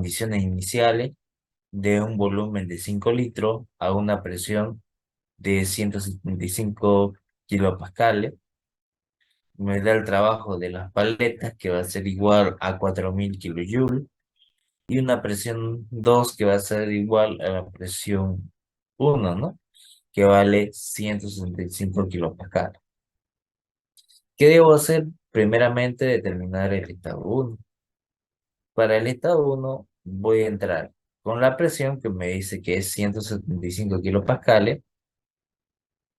condiciones iniciales de un volumen de 5 litros a una presión de 175 kilopascales. Me da el trabajo de las paletas, que va a ser igual a 4000 kilojoules, y una presión 2 que va a ser igual a la presión uno, ¿no? Que vale 165 kilopascales. ¿Qué debo hacer? Primeramente, determinar el estado uno. Para el estado uno voy a entrar con la presión que me dice que es 175 kilopascales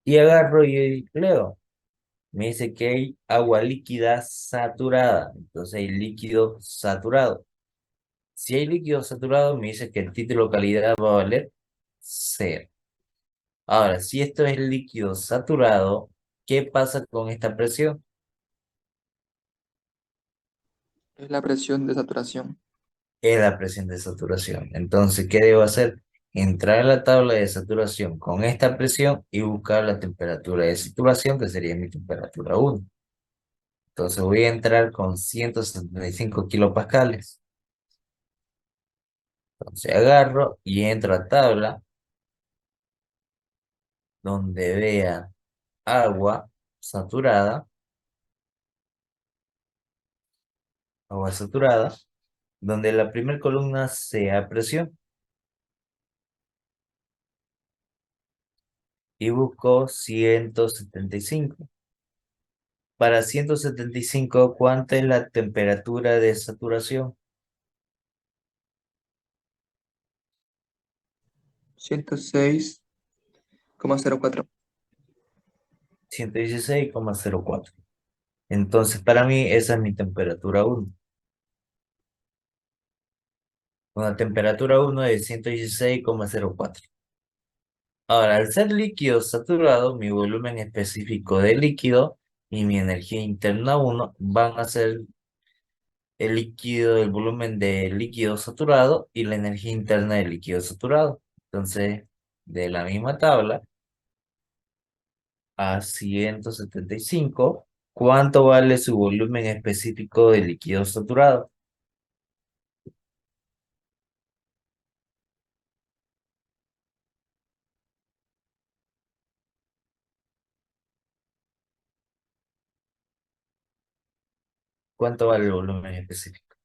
y agarro y leo. Me dice que hay agua líquida saturada, entonces hay líquido saturado. Si hay líquido saturado, me dice que el título calidad va a valer cero. Ahora, si esto es líquido saturado, ¿qué pasa con esta presión? Es la presión de saturación. Es la presión de saturación. Entonces, ¿qué debo hacer? Entrar a la tabla de saturación con esta presión y buscar la temperatura de saturación, que sería mi temperatura uno. Entonces voy a entrar con 175 kilopascales. Entonces agarro y entro a tabla donde vea agua saturada, agua saturada, donde la primera columna sea presión, y busco 175. Para 175, ¿cuánta es la temperatura de saturación? 106,04. 116,04. Entonces, para mí, esa es mi temperatura uno. Una temperatura uno de 116,04. Ahora, al ser líquido saturado, mi volumen específico de líquido y mi energía interna uno van a ser el líquido, el volumen de líquido saturado y la energía interna del líquido saturado. Entonces, de la misma tabla a 175, ¿cuánto vale su volumen específico de líquido saturado? ¿Cuánto vale el volumen específico?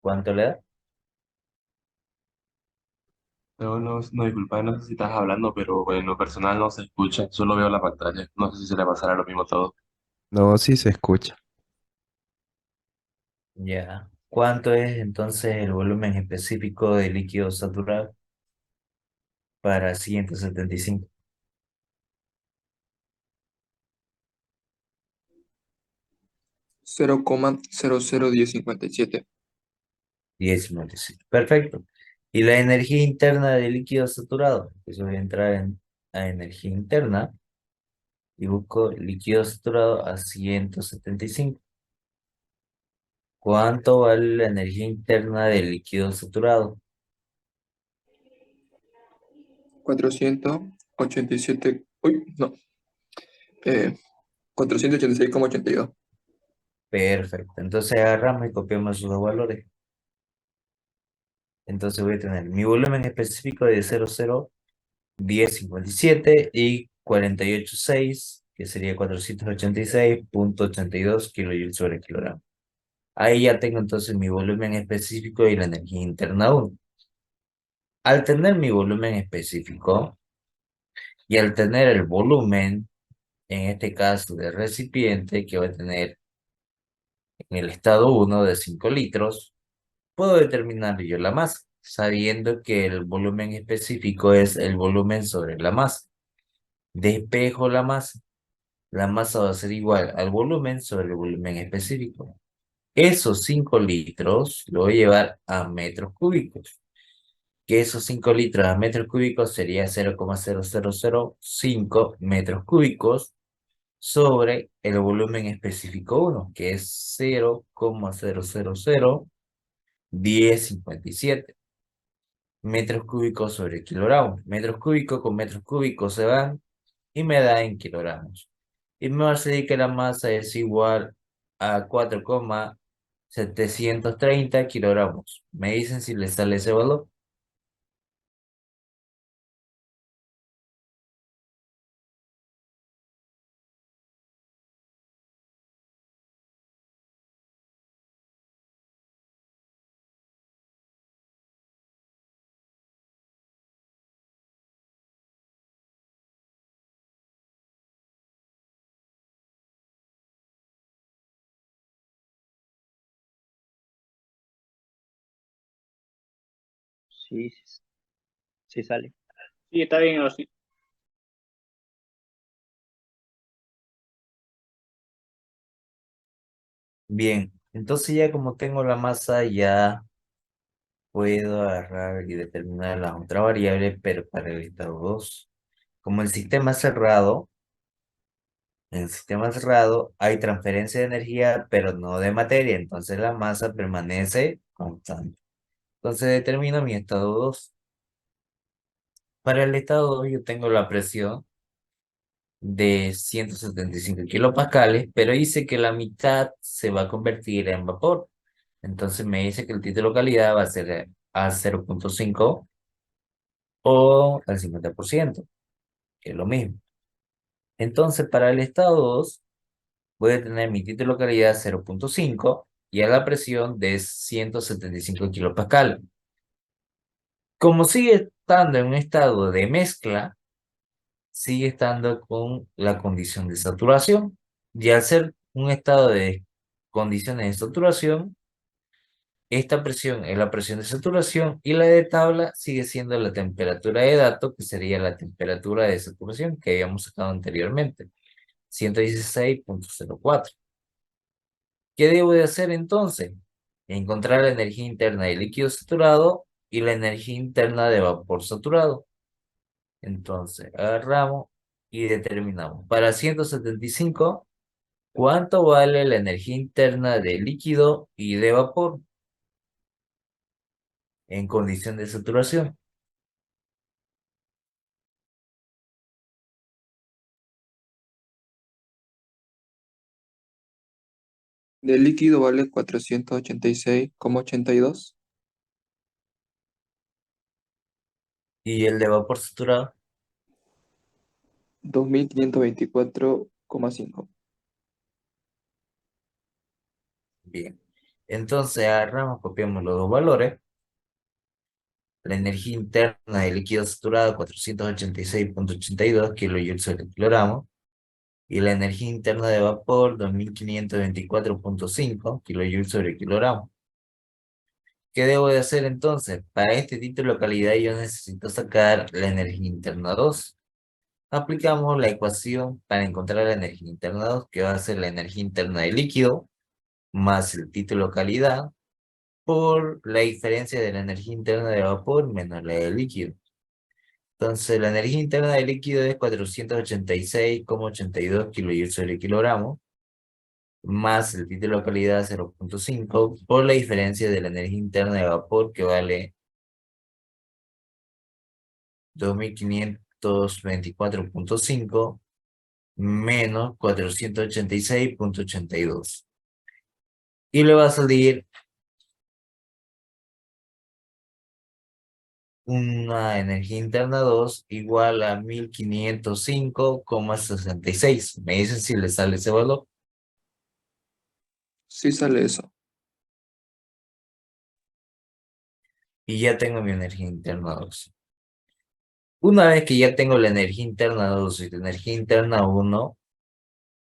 ¿Cuánto le da? No, disculpa, no sé si estás hablando, pero en lo personal no se escucha, solo veo la pantalla. No sé si se le pasará lo mismo a todo. No, sí se escucha. Ya. ¿Cuánto es entonces el volumen específico de líquido saturado para 175? 0,001057. 10,95. Perfecto. ¿Y la energía interna del líquido saturado? Eso voy a entrar a energía interna y busco líquido saturado a 175. ¿Cuánto vale la energía interna del líquido saturado? 487. Uy, no. Eh, 486,82. Perfecto. Entonces agarramos y copiamos esos dos valores. Entonces voy a tener mi volumen específico de 001057 y 486, que sería 486,82 kilojoules sobre kilogramo. Ahí ya tengo entonces mi volumen específico y la energía interna uno. Al tener mi volumen específico y al tener el volumen, en este caso del recipiente, que va a tener en el estado uno de 5 litros, puedo determinar yo la masa, sabiendo que el volumen específico es el volumen sobre la masa. Despejo la masa. La masa va a ser igual al volumen sobre el volumen específico. Esos 5 litros lo voy a llevar a metros cúbicos, que esos 5 litros a metros cúbicos sería 0,0005 metros cúbicos sobre el volumen específico uno, que es 0,000 10,57 metros cúbicos sobre kilogramos. Metros cúbicos con metros cúbicos se van y me da en kilogramos. Y me va a decir que la masa es igual a 4,730 kilogramos. Me dicen si les sale ese valor. Sí, sí, sí sale. Sí, está bien así. Bien, entonces ya como tengo la masa, ya puedo agarrar y determinar la otra variable, pero para el estado 2. Como el sistema es cerrado, en el sistema cerrado hay transferencia de energía, pero no de materia, entonces la masa permanece constante. Entonces determino mi estado 2. Para el estado 2 yo tengo la presión de 175 kilopascales, pero dice que la mitad se va a convertir en vapor. Entonces me dice que el título calidad va a ser a 0,5 o al 50%, que es lo mismo. Entonces para el estado 2 voy a tener mi título calidad 0,5 y a la presión de 175 kilopascales. Como sigue estando en un estado de mezcla, sigue estando con la condición de saturación. Y al ser un estado de condiciones de saturación, esta presión es la presión de saturación y la de tabla sigue siendo la temperatura de dato, que sería la temperatura de saturación que habíamos sacado anteriormente, 116,04. ¿Qué debo de hacer entonces? Encontrar la energía interna de líquido saturado y la energía interna de vapor saturado. Entonces, agarramos y determinamos. Para 175, ¿cuánto vale la energía interna de líquido y de vapor en condición de saturación? Del líquido vale 486,82. Y el de vapor saturado, 2524,5. bien. Entonces, agarramos, copiamos los dos valores. La energía interna de líquido saturado, 486,82 kilojoules sobre kilogramo. Y la energía interna de vapor, 2524,5 kilojoules sobre kilogramo. ¿Qué debo de hacer entonces? Para este título de calidad yo necesito sacar la energía interna 2. Aplicamos la ecuación para encontrar la energía interna 2, que va a ser la energía interna del líquido más el título de calidad por la diferencia de la energía interna de vapor menos la del líquido. Entonces la energía interna del líquido es 486,82 kilojoules sobre kilogramo más el título de calidad 0,5 por la diferencia de la energía interna de vapor que vale 2524,5 menos 486,82. Y le va a salir una energía interna 2 igual a 1505,66. Me dicen si le sale ese valor. Sí sale eso. Y ya tengo mi energía interna 2. Una vez que ya tengo la energía interna 2 y la energía interna 1,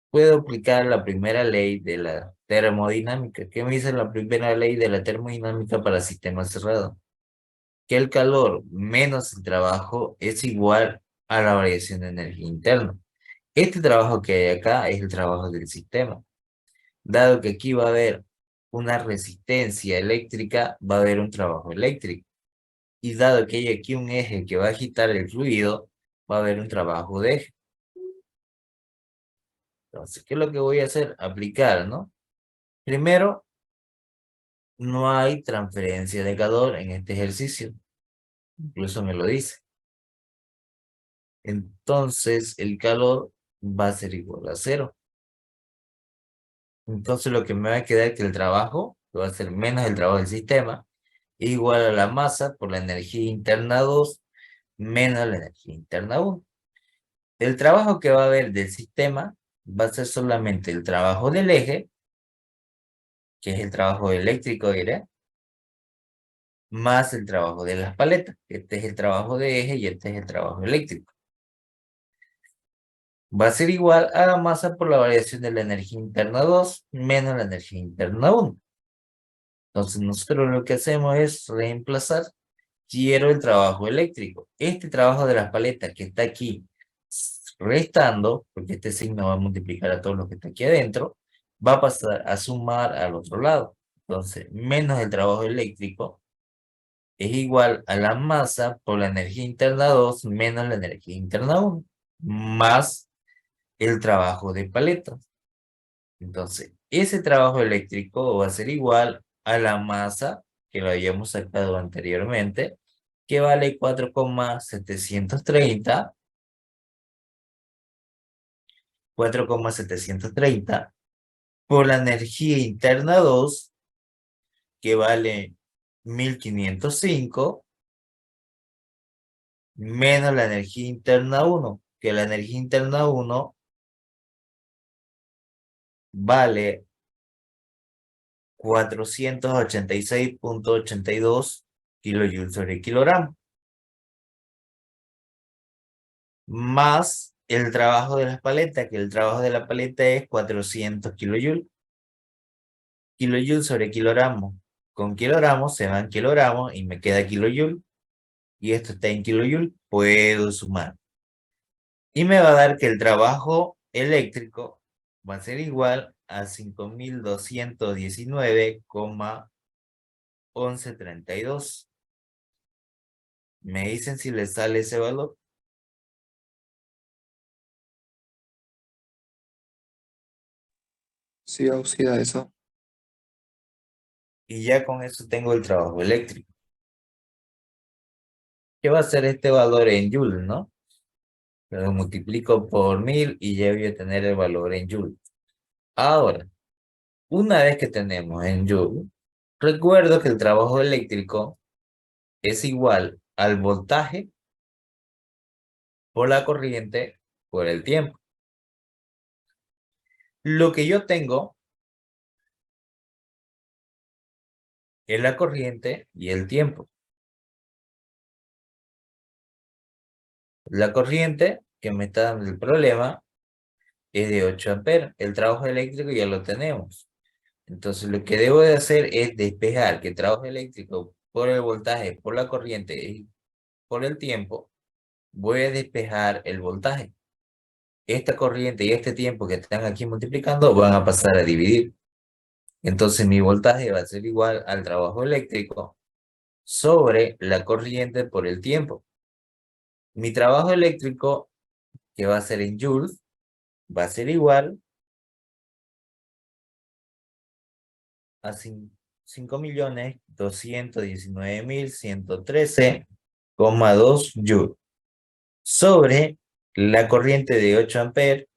puedo aplicar la primera ley de la termodinámica. ¿Qué me dice la primera ley de la termodinámica para sistemas cerrados? Que el calor menos el trabajo es igual a la variación de energía interna. Este trabajo que hay acá es el trabajo del sistema. Dado que aquí va a haber una resistencia eléctrica, va a haber un trabajo eléctrico. Y dado que hay aquí un eje que va a agitar el fluido, va a haber un trabajo de eje. Entonces, ¿qué es lo que voy a hacer? Aplicar, ¿no? Primero, no hay transferencia de calor en este ejercicio. Incluso me lo dice. Entonces, el calor va a ser igual a cero. Entonces, lo que me va a quedar es que el trabajo, que va a ser menos el trabajo del sistema, igual a la masa por la energía interna 2 menos la energía interna 1. El trabajo que va a haber del sistema va a ser solamente el trabajo del eje, que es el trabajo eléctrico, diré, más el trabajo de las paletas. Este es el trabajo de eje y este es el trabajo eléctrico. Va a ser igual a la masa por la variación de la energía interna 2 menos la energía interna 1. Entonces nosotros lo que hacemos es reemplazar. Quiero el trabajo eléctrico. Este trabajo de las paletas que está aquí restando, porque este signo va a multiplicar a todo lo que está aquí adentro, va a pasar a sumar al otro lado. Entonces, menos el trabajo eléctrico es igual a la masa por la energía interna 2 menos la energía interna 1, más el trabajo de paletas. Entonces, ese trabajo eléctrico va a ser igual a la masa que lo habíamos sacado anteriormente, que vale 4,730 por la energía interna 2, que vale 1505, menos la energía interna 1, que la energía interna 1 vale 486,82 kilojoules sobre kilogramo, más el trabajo de las paletas, que el trabajo de la paleta es 400 kilojoules. Kilojoules sobre kilogramo. Con kilogramos se van kilogramos y me queda kilojoule. Y esto está en kilojoule. Puedo sumar. Y me va a dar que el trabajo eléctrico va a ser igual a 5.219,1132. Me dicen si les sale ese valor. Sí, sí da eso. Y ya con eso tengo el trabajo eléctrico. ¿Qué va a ser este valor en Joule, no? Lo multiplico por 1000 y ya voy a tener el valor en Joule. Ahora, una vez que tenemos en Joule, recuerdo que el trabajo eléctrico es igual al voltaje por la corriente por el tiempo. Lo que yo tengo es la corriente y el tiempo. La corriente que me está dando el problema es de 8 amperes. El trabajo eléctrico ya lo tenemos. Entonces lo que debo de hacer es despejar que el trabajo eléctrico por el voltaje, por la corriente y por el tiempo, voy a despejar el voltaje. Esta corriente y este tiempo que están aquí multiplicando van a pasar a dividir. Entonces mi voltaje va a ser igual al trabajo eléctrico sobre la corriente por el tiempo. Mi trabajo eléctrico, que va a ser en joules, va a ser igual a 5.219.113,2 joules sobre la corriente de 8 amperes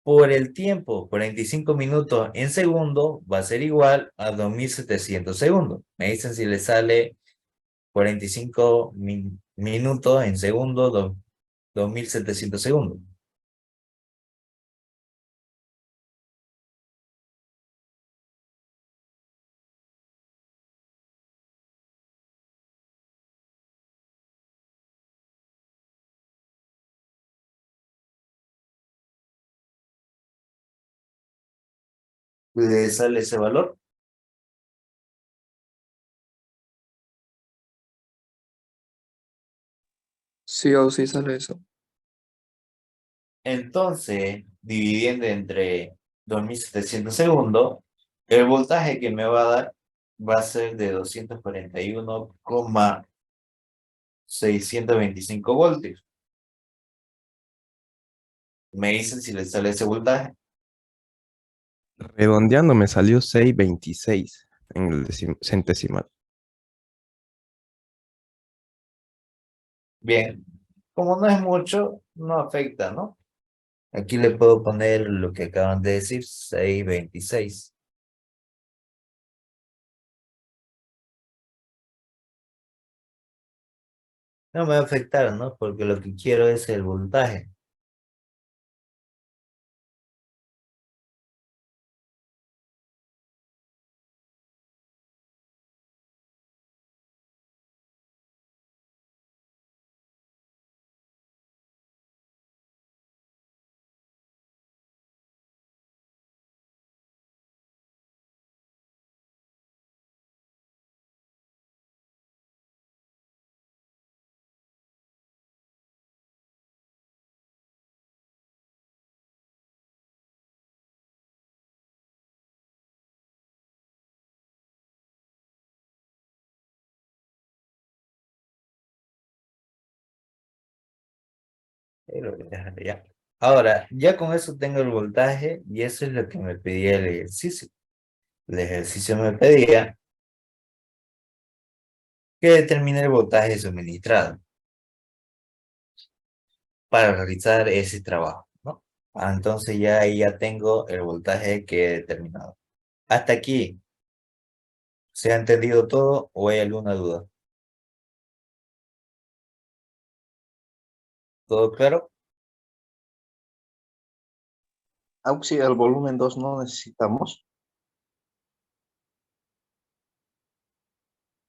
por el tiempo, 45 minutos en segundo, va a ser igual a 2.700 segundos. Me dicen si le sale 45 minutos en segundo, 2.700 segundos. ¿Le sale ese valor? Sí, sí sale eso. Entonces, dividiendo entre 2.700 segundos, el voltaje que me va a dar va a ser de 241,625 voltios. Me dicen si le sale ese voltaje. Redondeando me salió 626. en el centesimal. Bien, como no es mucho, no afecta, ¿no? Aquí le puedo poner lo que acaban de decir, 626. No me va a afectar, ¿no? Porque lo que quiero es el voltaje. Lo voy a dejar ya. Ahora, ya con eso tengo el voltaje y eso es lo que me pedía el ejercicio. El ejercicio me pedía que determine el voltaje suministrado para realizar ese trabajo, ¿no? Entonces ya ahí ya tengo el voltaje que he determinado. Hasta aquí, ¿se ha entendido todo o hay alguna duda? ¿Todo claro? Auxi, el volumen 2 no necesitamos.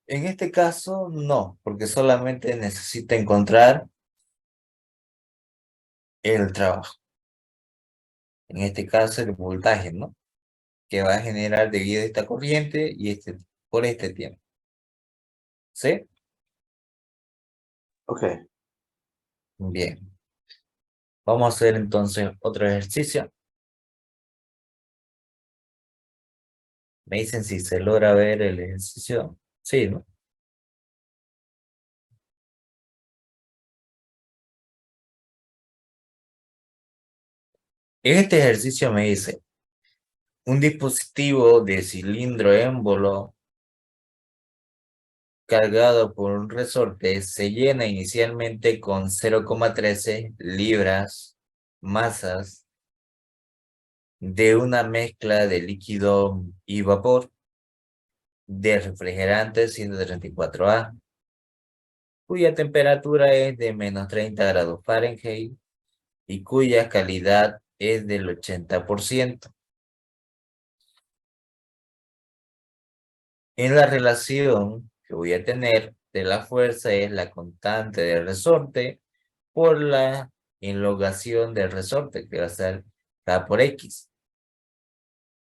En este caso, no, porque solamente necesita encontrar el trabajo. En este caso, el voltaje, ¿no? Que va a generar debido a esta corriente y por este tiempo. ¿Sí? Ok. Bien. Vamos a hacer entonces otro ejercicio. Me dicen si se logra ver el ejercicio. Sí, ¿no? En este ejercicio me dice, un dispositivo de cilindro émbolo cargado por un resorte se llena inicialmente con 0,13 libras masas de una mezcla de líquido y vapor de refrigerante 134A, cuya temperatura es de menos 30 grados Fahrenheit y cuya calidad es del 80%. En la relación que voy a tener de la fuerza es la constante del resorte por la elongación del resorte, que va a ser K por X.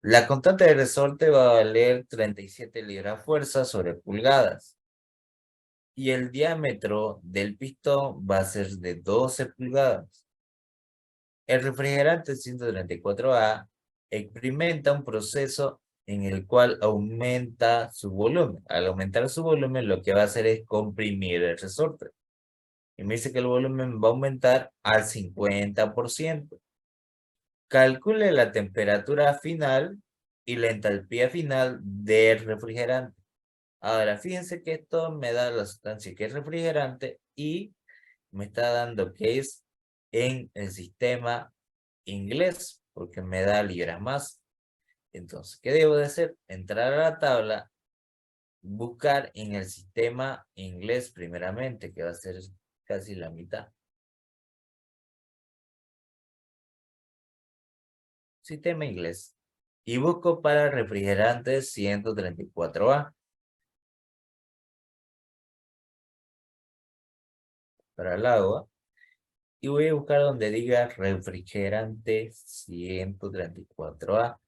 La constante del resorte va a valer 37 libras fuerza sobre pulgadas. Y el diámetro del pistón va a ser de 12 pulgadas. El refrigerante 134A experimenta un proceso en el cual aumenta su volumen. Al aumentar su volumen, lo que va a hacer es comprimir el resorte. Y me dice que el volumen va a aumentar al 50%. Calcule la temperatura final y la entalpía final del refrigerante. Ahora, fíjense que esto me da la sustancia que es refrigerante y me está dando que es en el sistema inglés, porque me da libras más. Entonces, ¿qué debo de hacer? Entrar a la tabla, buscar en el sistema inglés primeramente, que va a ser casi la mitad. Sistema inglés. Y busco para refrigerante 134A. Para el agua. Y voy a buscar donde diga refrigerante 134A.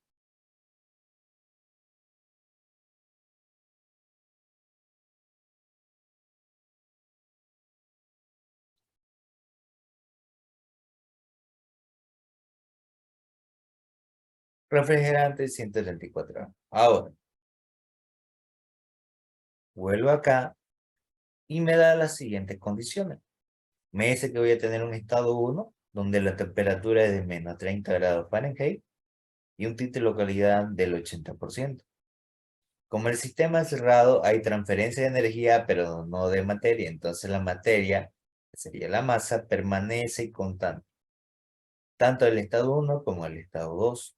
Refrigerante 134A. Ahora, vuelvo acá y me da las siguientes condiciones. Me dice que voy a tener un estado 1, donde la temperatura es de menos 30 grados Fahrenheit y un título de calidad del 80%. Como el sistema es cerrado, hay transferencia de energía, pero no de materia. Entonces la materia, que sería la masa, permanece constante, tanto el estado 1 como el estado 2.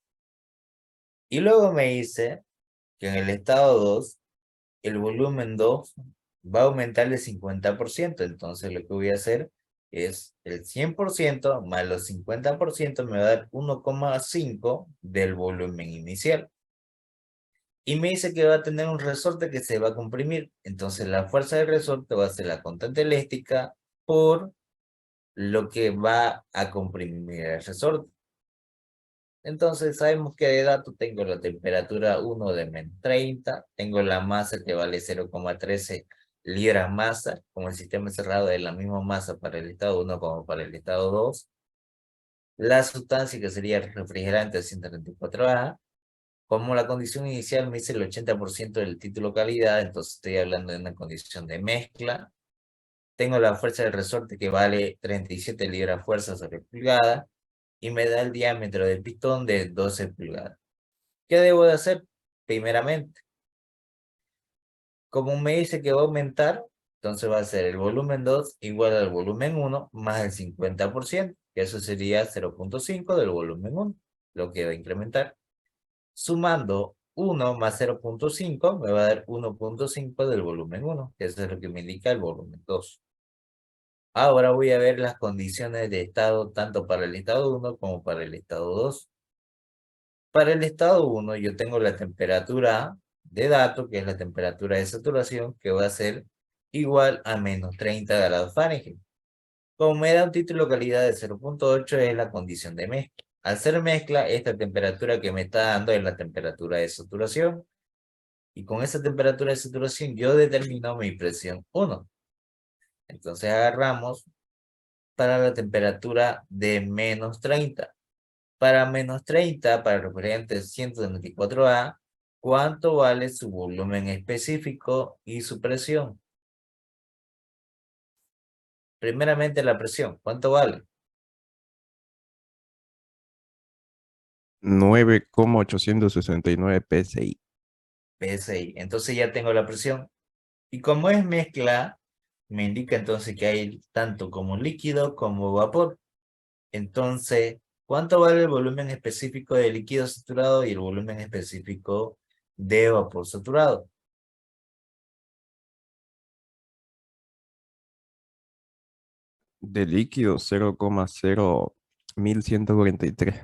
Y luego me dice que en el estado 2, el volumen 2 va a aumentar el 50%. Entonces lo que voy a hacer es el 100% más los 50% me va a dar 1,5 del volumen inicial. Y me dice que va a tener un resorte que se va a comprimir. Entonces la fuerza del resorte va a ser la constante elástica por lo que va a comprimir el resorte. Entonces sabemos que de dato tengo la temperatura 1 de -30, tengo la masa que vale 0,13 libras masa, como el sistema cerrado es la misma masa para el estado 1 como para el estado 2. La sustancia que sería el refrigerante 134A, como la condición inicial me dice el 80% del título calidad, entonces estoy hablando de una condición de mezcla. Tengo la fuerza del resorte que vale 37 libras fuerza sobre pulgada y me da el diámetro del pistón de 12 pulgadas. ¿Qué debo de hacer? Primeramente, como me dice que va a aumentar, entonces va a ser el volumen 2 igual al volumen 1 más el 50%, que eso sería 0,5 del volumen 1, lo que va a incrementar. Sumando 1 más 0,5 me va a dar 1,5 del volumen 1, que eso es lo que me indica el volumen 2. Ahora voy a ver las condiciones de estado tanto para el estado 1 como para el estado 2. Para el estado 1 yo tengo la temperatura de dato, que es la temperatura de saturación, que va a ser igual a -30 grados Fahrenheit. Como me da un título de calidad de 0,8 es la condición de mezcla. Al ser mezcla, esta temperatura que me está dando es la temperatura de saturación. Y con esa temperatura de saturación yo determino mi presión 1. Entonces agarramos para la temperatura de -30. Para -30, para el refrigerante 194A, ¿cuánto vale su volumen específico y su presión? Primeramente la presión, ¿cuánto vale? 9,869 PSI. PSI. Entonces ya tengo la presión. Y como es mezcla, me indica entonces que hay tanto como líquido como vapor. Entonces, ¿cuánto vale el volumen específico de líquido saturado y el volumen específico de vapor saturado? De líquido 0,01143.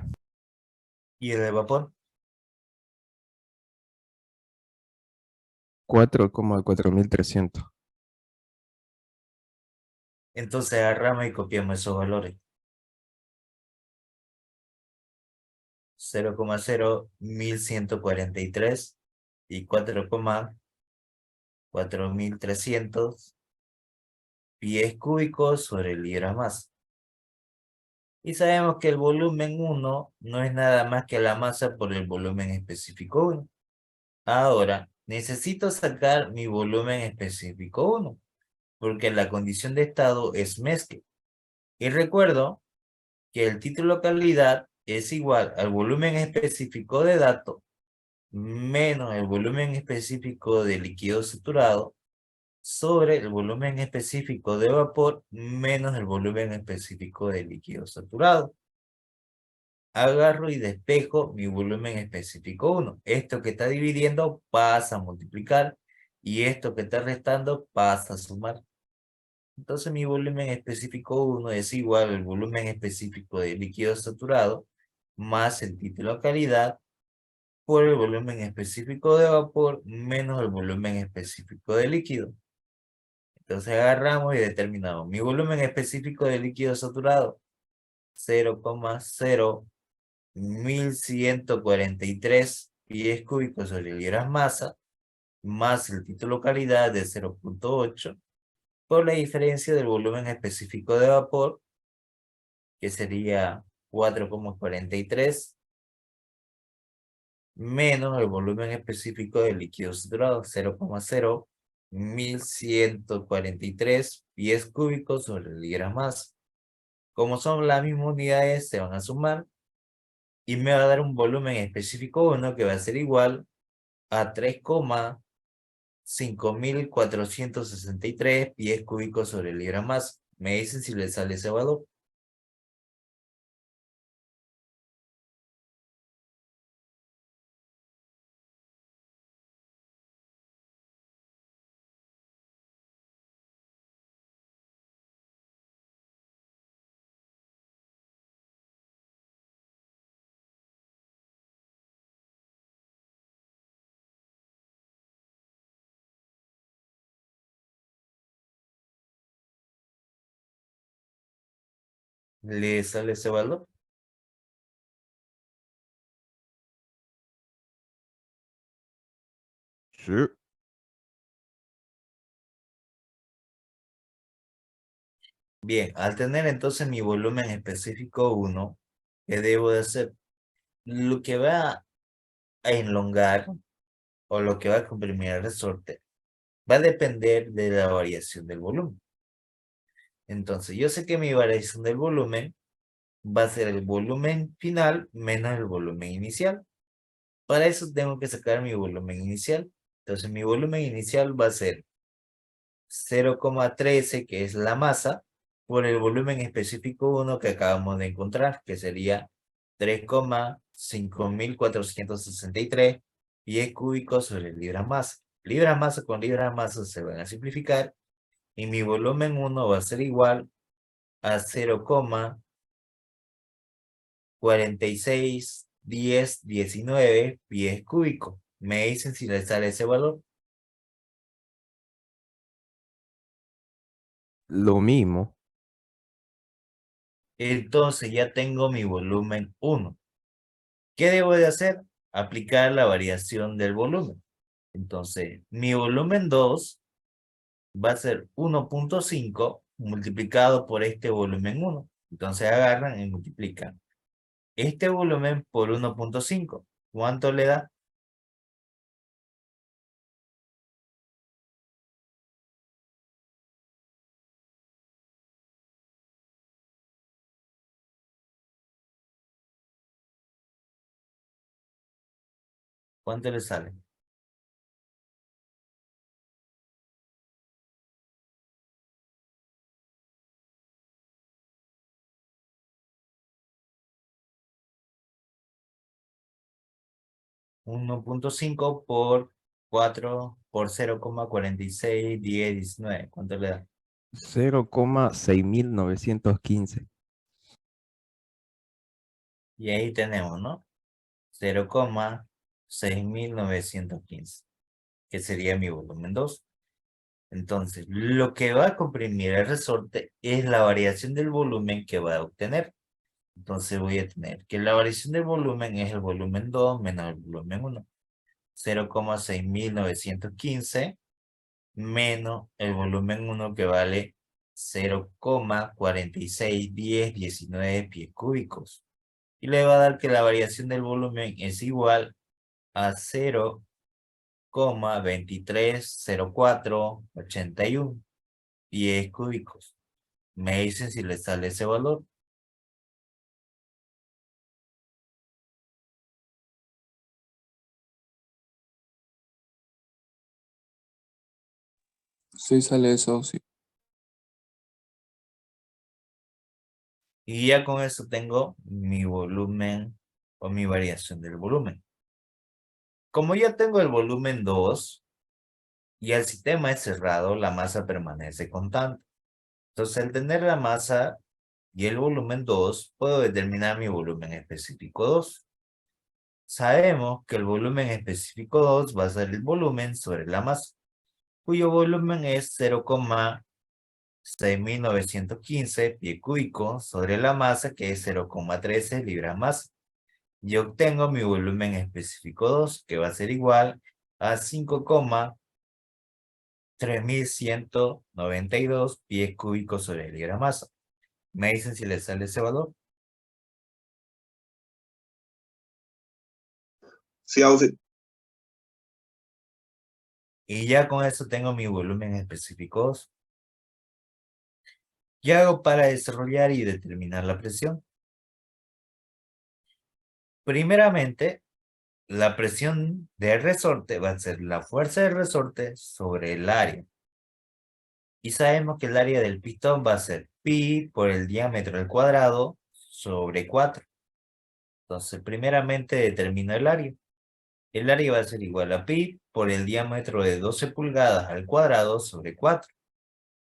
¿Y el de vapor? 4,4300. Entonces agarramos y copiamos esos valores. 0,0143 y 4,4300 pies cúbicos sobre libras más. Y sabemos que el volumen 1 no es nada más que la masa por el volumen específico 1. Ahora, necesito sacar mi volumen específico 1, porque la condición de estado es mezcla. Y recuerdo que el título calidad es igual al volumen específico de dato menos el volumen específico de líquido saturado sobre el volumen específico de vapor menos el volumen específico de líquido saturado. Agarro y despejo mi volumen específico 1. Esto que está dividiendo pasa a multiplicar y esto que está restando pasa a sumar. Entonces mi volumen específico 1 es igual al volumen específico de líquido saturado más el título de calidad por el volumen específico de vapor menos el volumen específico de líquido. Entonces agarramos y determinamos mi volumen específico de líquido saturado 0,01143 pies cúbicos sobre libras masa más el título calidad de 0,8 por la diferencia del volumen específico de vapor, que sería 4,43 menos el volumen específico de líquido saturado 0,01143 pies cúbicos sobre libras más. Como son las mismas unidades, se van a sumar y me va a dar un volumen específico 1 que va a ser igual a 3,0 5.463 pies cúbicos sobre libra masa. Me dicen si les sale ese valor. ¿Les sale ese valor? Sí. Bien, al tener entonces mi volumen específico 1, ¿qué debo de hacer? Lo que va a elongar o lo que va a comprimir el resorte va a depender de la variación del volumen. Entonces, yo sé que mi variación del volumen va a ser el volumen final menos el volumen inicial. Para eso tengo que sacar mi volumen inicial. Entonces, mi volumen inicial va a ser 0,13, que es la masa, por el volumen específico 1 que acabamos de encontrar, que sería 3,5463 pies cúbicos sobre libra masa. Libra masa con libra masa se van a simplificar y mi volumen 1 va a ser igual a 0,461019 pies cúbicos. Me dicen si les sale ese valor. Lo mismo. Entonces ya tengo mi volumen 1. ¿Qué debo de hacer? Aplicar la variación del volumen. Entonces, mi volumen 2 va a ser 1,5 multiplicado por este volumen 1. Entonces agarran y multiplican este volumen por 1,5. ¿Cuánto le da? ¿Cuánto le sale? 1,5 por 4 por 0,461019. ¿Cuánto le da? 0,6915. Y ahí tenemos, ¿no? 0,6915, que sería mi volumen 2. Entonces, lo que va a comprimir el resorte es la variación del volumen que va a obtener. Entonces voy a tener que la variación del volumen es el volumen 2 menos el volumen 1. 0,6915 menos el volumen 1 que vale 0,461019 pies cúbicos. Y le va a dar que la variación del volumen es igual a 0,230481 pies cúbicos. Me dicen si les sale ese valor. Sí sale eso, sí. Y ya con eso tengo mi volumen o mi variación del volumen. Como ya tengo el volumen 2 y el sistema es cerrado, la masa permanece constante. Entonces, al tener la masa y el volumen 2, puedo determinar mi volumen específico 2. Sabemos que el volumen específico 2 va a ser el volumen sobre la masa, cuyo volumen es 0,6915 pie cúbico sobre la masa, que es 0,13 libras masa. Y obtengo mi volumen específico 2, que va a ser igual a 5,3192 pies cúbicos sobre libra masa. Me dicen si les sale ese valor. Sí, Ausi. Y ya con eso tengo mi volumen específico 2. ¿Qué hago para desarrollar y determinar la presión? Primeramente, la presión del resorte va a ser la fuerza del resorte sobre el área. Y sabemos que el área del pistón va a ser pi por el diámetro al cuadrado sobre 4. Entonces, primeramente determino el área. El área va a ser igual a pi por el diámetro de 12 pulgadas al cuadrado sobre 4.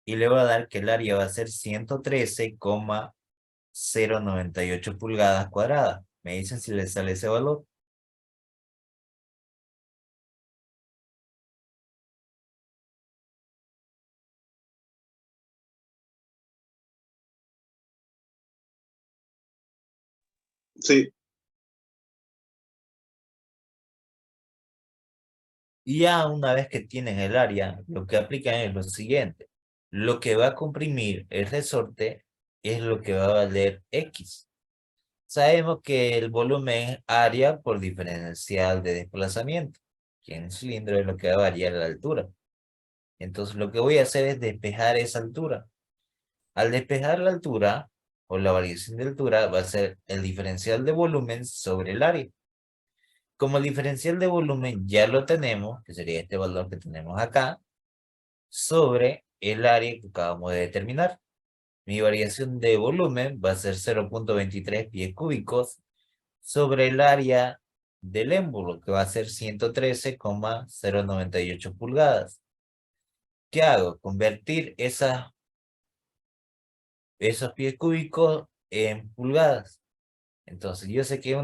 Y le va a dar que el área va a ser 113,098 pulgadas cuadradas. Me dicen si les sale ese valor. Sí, Y ya una vez que tienen el área, lo que aplican es lo siguiente. Lo que va a comprimir el resorte es lo que va a valer X. Sabemos que el volumen es área por diferencial de desplazamiento, que en un cilindro es lo que va a variar la altura. Entonces lo que voy a hacer es despejar esa altura. Al despejar la altura, o la variación de altura, va a ser el diferencial de volumen sobre el área. Como el diferencial de volumen ya lo tenemos, que sería este valor que tenemos acá, sobre el área que acabamos de determinar. Mi variación de volumen va a ser 0,23 pies cúbicos sobre el área del émbolo, que va a ser 113,098 pulgadas. ¿Qué hago? Convertir esos pies cúbicos en pulgadas. Entonces, yo sé que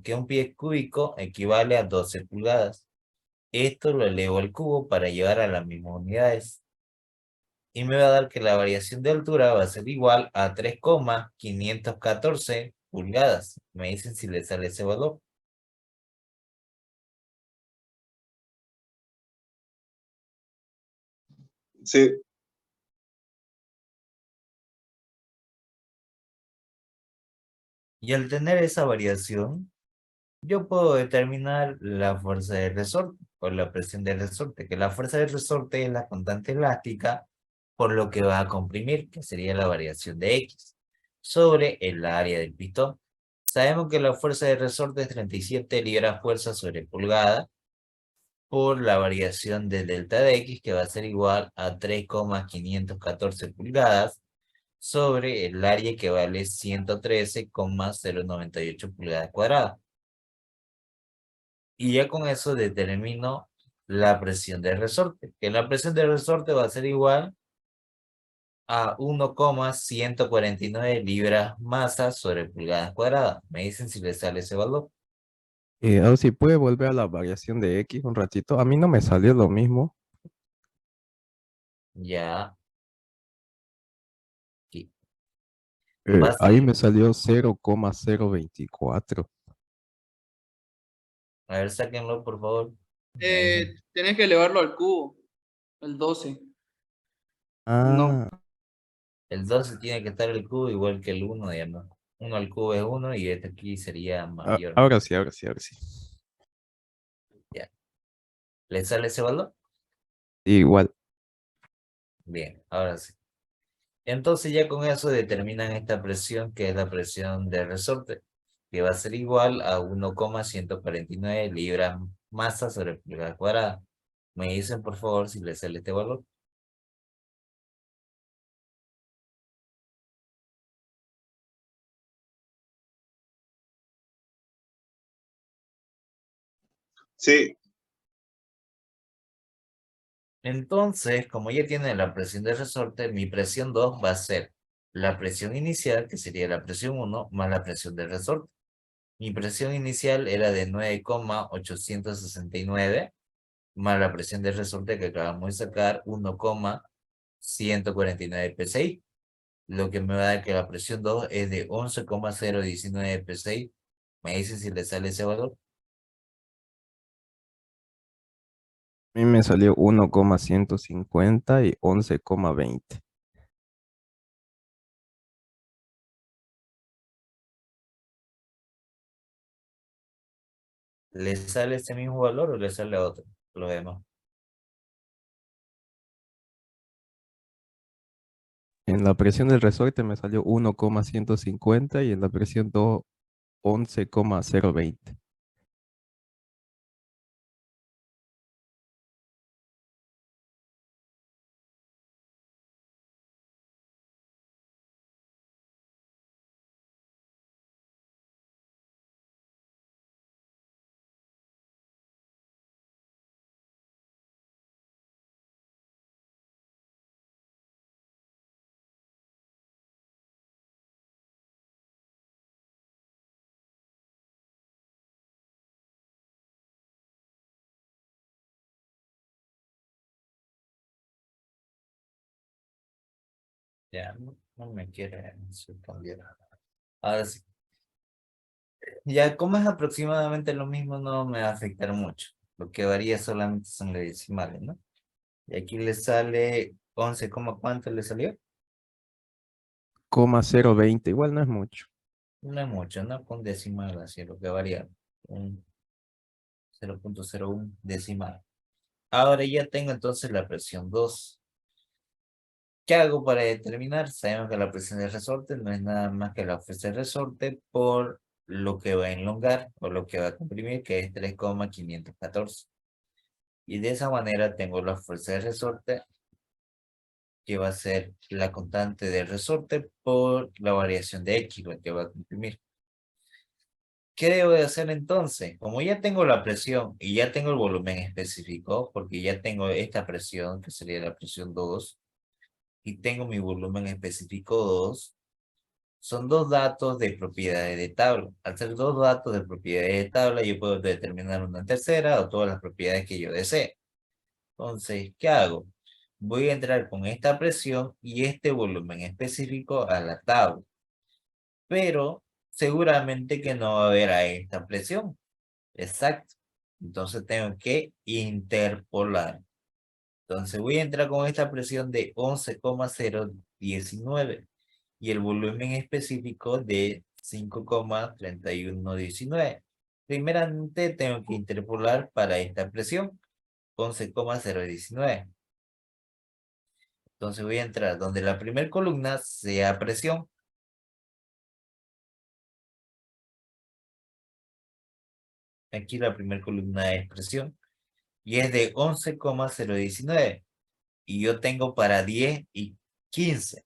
que un pie cúbico equivale a 12 pulgadas. Esto lo elevo al cubo para llevar a las mismas unidades. Y me va a dar que la variación de altura va a ser igual a 3,514 pulgadas. Me dicen si le sale ese valor. sí, Y al tener esa variación, yo puedo determinar la fuerza del resorte o la presión del resorte, que la fuerza del resorte es la constante elástica por lo que va a comprimir, que sería la variación de X, sobre el área del pistón. Sabemos que la fuerza del resorte es 37 libras fuerza sobre pulgada por la variación de delta de X, que va a ser igual a 3,514 pulgadas sobre el área que vale 113,098 pulgadas cuadradas. Y ya con eso determino la presión del resorte, que la presión del resorte va a ser igual a 1,149 libras masa sobre pulgadas cuadradas. Me dicen si les sale ese valor. Ahora si puede volver a la variación de X un ratito. A mí no me salió lo mismo. Ya. Aquí. Va a Ahí salir. me salió 0,024. A ver, sáquenlo, por favor. Me dicen. Tenés que elevarlo al cubo, el 12. No, Ah, El 12 tiene que estar el cubo igual que el 1, digamos. 1 al cubo es 1 y este aquí sería mayor. ahora sí, ahora sí, ahora sí. Ya. ¿Le sale ese valor? Igual. Bien, ahora sí. Entonces ya con eso determinan esta presión, que es la presión de resorte, que va a ser igual a 1,149 libras masa sobre pulgada cuadrada. Me dicen por favor si les sale este valor. sí, Entonces, como ya tienen la presión de resorte, mi presión 2 va a ser la presión inicial, que sería la presión 1, más la presión de resorte. Mi presión inicial era de 9,869, más la presión de resorte que acabamos de sacar, 1,149 psi. Lo que me va a dar que la presión 2 es de 11,019 psi. Me dicen si le sale ese valor. A mí me salió 1,150 y 11,20. ¿Le sale ese mismo valor o le sale otro? Lo vemos. En la presión del resorte me salió 1,150 y en la presión 2, 11,020. Ya, no me quiere cambiar. Ahora sí. Ya, como es aproximadamente lo mismo, no me va a afectar mucho. Lo que varía solamente son las decimales, ¿no? Y aquí le sale 11, ¿cuánto le salió? 0,020, igual no es mucho. No es mucho, ¿no? Con decimal, así lo que varía. Un 0,01 decimal. Ahora ya tengo entonces la presión 2. ¿Qué hago para determinar? Sabemos que la presión de resorte no es nada más que la fuerza de resorte por lo que va a enlongar o lo que va a comprimir, que es 3,514. Y de esa manera tengo la fuerza de resorte, que va a ser la constante del resorte por la variación de X, lo que va a comprimir. ¿Qué debo de hacer entonces? Como ya tengo la presión y ya tengo el volumen específico, porque ya tengo esta presión, que sería la presión 2, y tengo mi volumen específico 2, son dos datos de propiedades de tabla. Al ser dos datos de propiedades de tabla, yo puedo determinar una tercera o todas las propiedades que yo desee. Entonces, ¿qué hago? Voy a entrar con esta presión y este volumen específico a la tabla. Pero seguramente que no va a haber a esta presión. Exacto. Entonces tengo que interpolar. Entonces voy a entrar con esta presión de 11,019 y el volumen específico de 5,3119. Primeramente tengo que interpolar para esta presión 11,019. Entonces voy a entrar donde la primera columna sea presión. Aquí la primera columna es presión y es de 11,019. Y yo tengo para 10 y 15.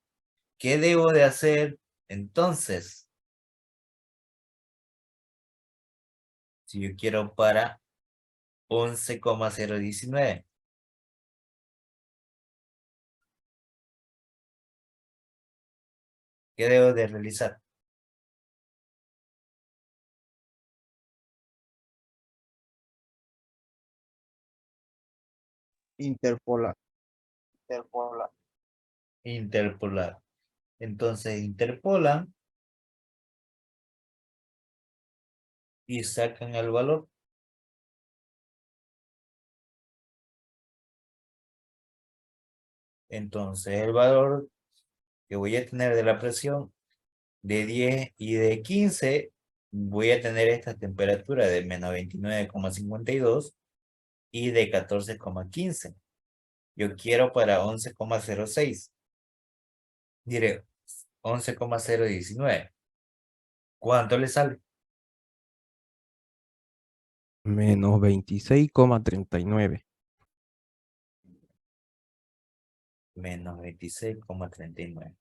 ¿Qué debo de hacer entonces? Si yo quiero para 11,019. ¿Qué debo de realizar? Interpolar. Interpolar. Interpolar. Entonces interpolan y sacan el valor. Entonces el valor que voy a tener de la presión de 10 y de 15, voy a tener esta temperatura de menos 29,52 y de 14,15. Yo quiero para 11,06. Diré 11,019. ¿Cuánto le sale? Menos 26,39. Menos 26,39.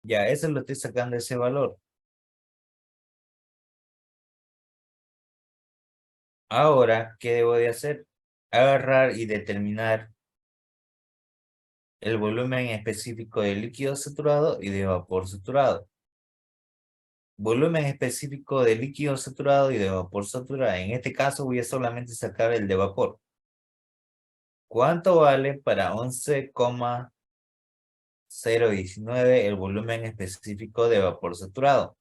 Ya, eso lo estoy sacando ese valor. Ahora, ¿qué debo de hacer? Agarrar y determinar el volumen específico de líquido saturado y de vapor saturado. Volumen específico de líquido saturado y de vapor saturado. En este caso voy a solamente sacar el de vapor. ¿Cuánto vale para 11,019 el volumen específico de vapor saturado?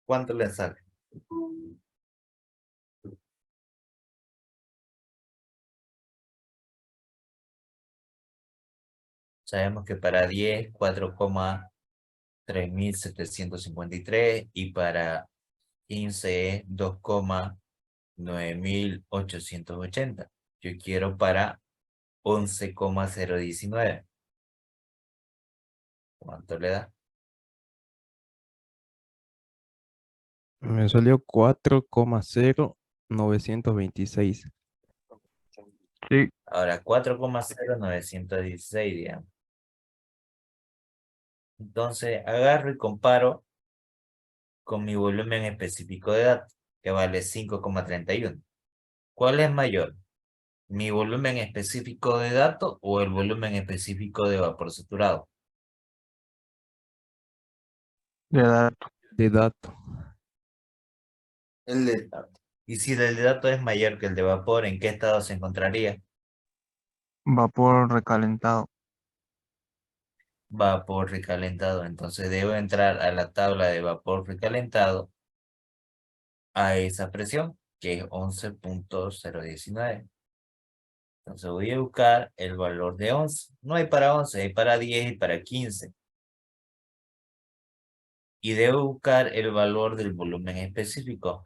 ¿Cuánto le sale? Sabemos que para 10, 4,3753 y para 15 es 2,9880. Yo quiero para 11,019. ¿Cuánto le da? Me salió 4,0926. Sí. Ahora 4,0916, digamos. Entonces agarro y comparo con mi volumen específico de datos, que vale 5,31. ¿Cuál es mayor? ¿Mi volumen específico de datos o el volumen específico de vapor saturado? De datos. De dato. El de datos. Y si el de datos es mayor que el de vapor, ¿en qué estado se encontraría? Vapor recalentado. Vapor recalentado. Entonces debo entrar a la tabla de vapor recalentado a esa presión, que es 11.019. Entonces voy a buscar el valor de 11. No hay para 11, hay para 10 y para 15. Y debo buscar el valor del volumen específico.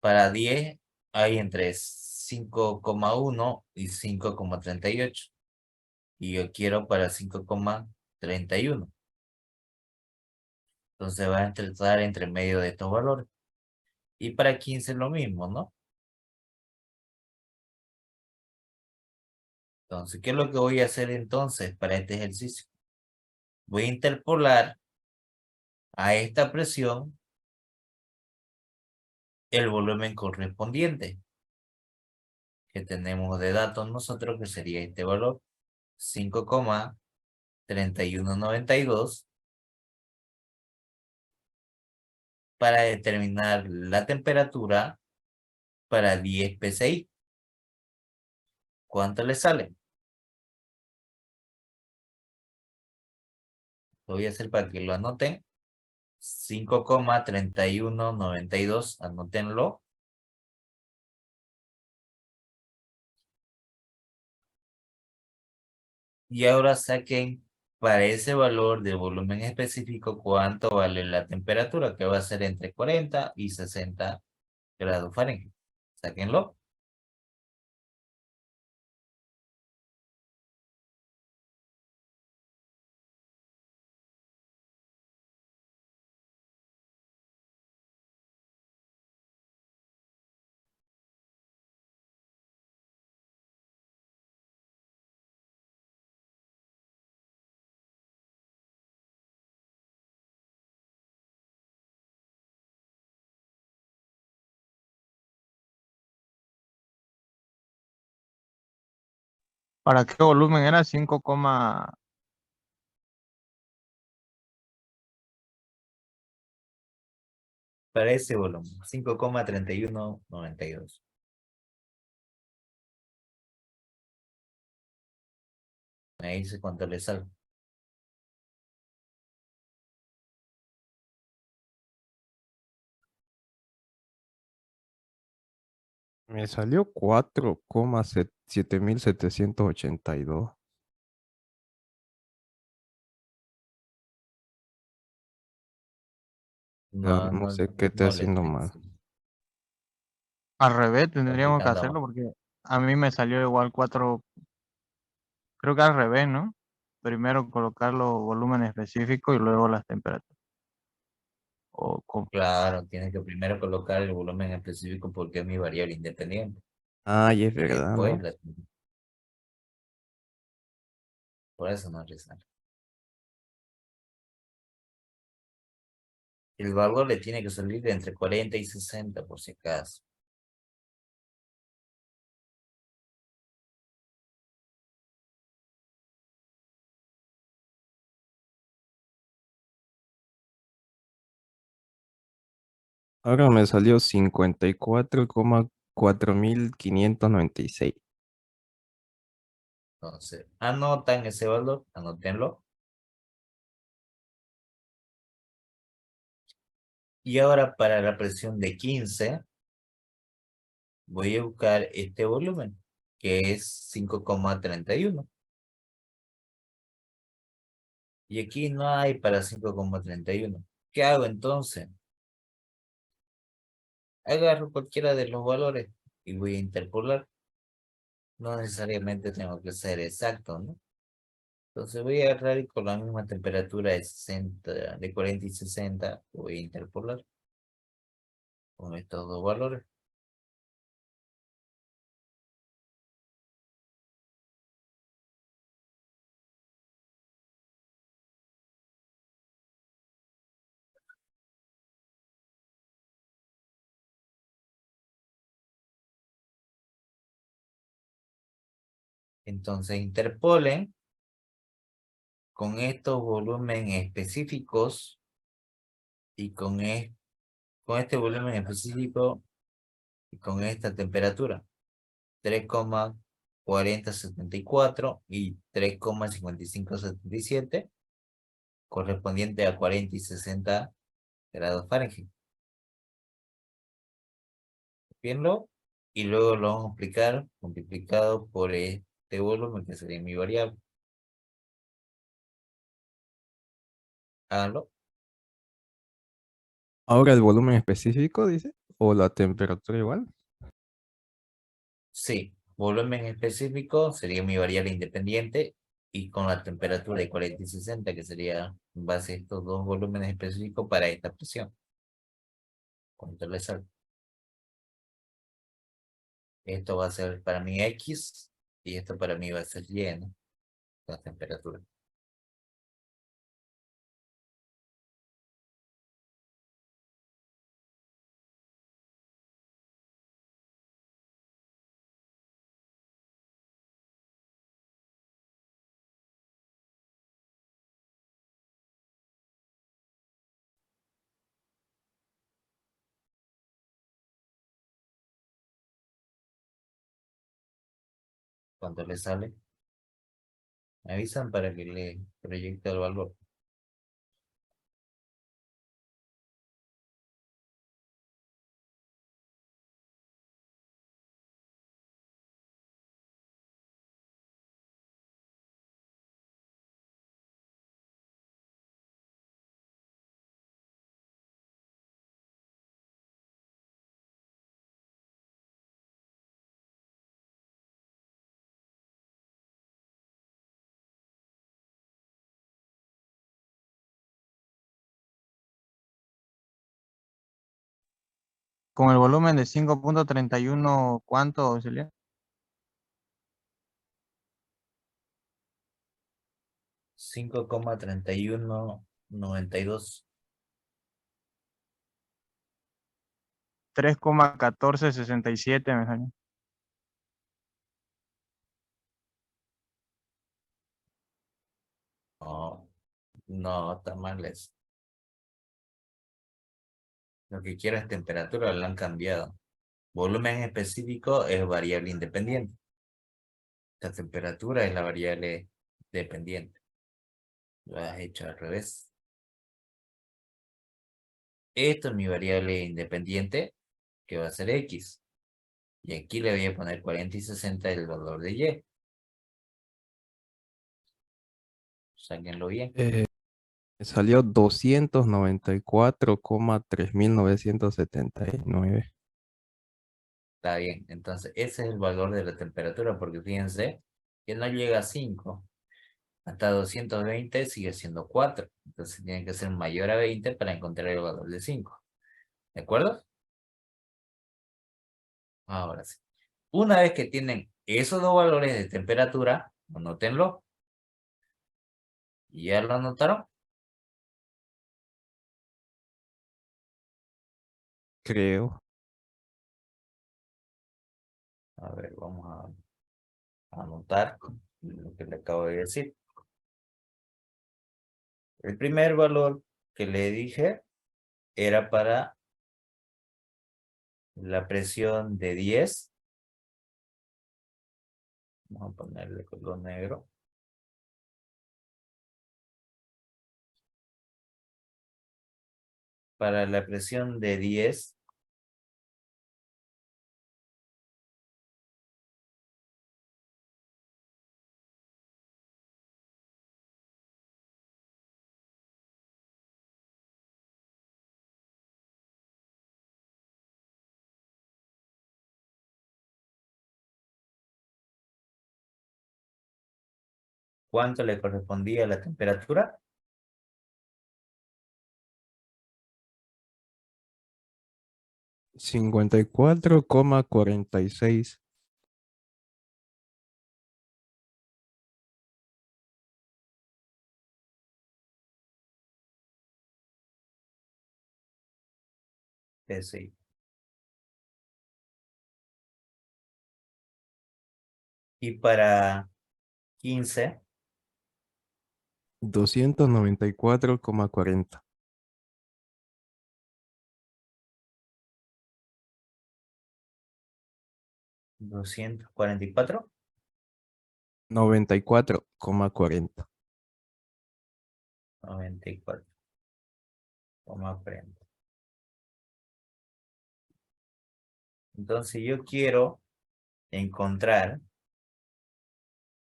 Para 10 hay entre 5,1 y 5,38. Y yo quiero para 5,31. Entonces va a estar entre medio de estos valores. Y para 15 lo mismo, ¿no? Entonces, ¿qué es lo que voy a hacer entonces para este ejercicio? Voy a interpolar a esta presión el volumen correspondiente que tenemos de datos nosotros, que sería este valor, 5,3192, para determinar la temperatura para 10 PSI. ¿Cuánto le sale? Lo voy a hacer para que lo anoten. 5,3192, anótenlo. Y ahora saquen para ese valor de volumen específico cuánto vale la temperatura, que va a ser entre 40 y 60 grados Fahrenheit. Sáquenlo. ¿Para qué volumen era? 5, Para ese volumen, 5,3192. Me dice cuánto le sale. Me salió 4,7782. Pero No, no no, sé qué estoy no le haciendo estoy mal. diciendo. al revés, Está tendríamos que aplicando hacerlo mal. porque a mí me salió igual 4, creo que al revés, ¿no? Primero colocar los volúmenes específicos y luego las temperaturas. O Claro, tiene que primero colocar el volumen específico porque es mi variable independiente. Ay, es Y verdad, después, ¿no? por eso no le sale. El valor le tiene que salir de entre 40 y 60 por si acaso. Ahora me salió 54,4596. Entonces, anotan ese valor, anótenlo. Y ahora para la presión de 15, voy a buscar este volumen, que es 5,31. Y aquí no hay para 5,31. ¿Qué hago entonces? Agarro cualquiera de los valores y voy a interpolar. No necesariamente tengo que ser exacto, ¿no? Entonces voy a agarrar y con la misma temperatura de 60, de 40 y 60, voy a interpolar con estos dos valores. Entonces interpolen con estos volúmenes específicos y con este volumen específico y con esta temperatura. 3,4074 y 3,5577 correspondiente a 40 y 60 grados Fahrenheit. Copienlo y luego lo vamos a aplicar multiplicado por este volumen que sería mi variable. Háganlo. Ahora el volumen específico, dice, o la temperatura igual. Sí, volumen específico sería mi variable independiente y con la temperatura de 40 y 60 que sería en base a estos dos volúmenes específicos para esta presión. ¿Cuánto le sale? Esto va a ser para mí X y esto para mí va a ser Y, ¿no? La temperatura. ¿Cuánto le sale? Me avisan para que le proyecte el valor. Con el volumen de 5,31, ¿cuánto sería? 5,3192. 3,1467 me salió. No, no, está mal eso. Lo que quiero es temperatura, lo han cambiado. Volumen específico es variable independiente. La temperatura es la variable dependiente. Lo has hecho al revés. Esto es mi variable independiente, que va a ser X. Y aquí le voy a poner 40 y 60 el valor de Y. Sáquenlo bien. Me salió 294,3979. Está bien. Entonces, ese es el valor de la temperatura, porque fíjense que no llega a 5. Hasta 220 sigue siendo 4. Entonces, tiene que ser mayor a 20 para encontrar el valor de 5. ¿De acuerdo? Ahora sí. Una vez que tienen esos dos valores de temperatura, anótenlo. ¿Ya lo anotaron? Creo. A ver, vamos a anotar lo que le acabo de decir. El primer valor que le dije era para la presión de 10. Vamos a ponerle color negro. Para la presión de 10, ¿cuánto le correspondía a la temperatura? 54,46. Sí. Y para 15, 294,40. 244, 94,40. 94,40. Entonces yo quiero encontrar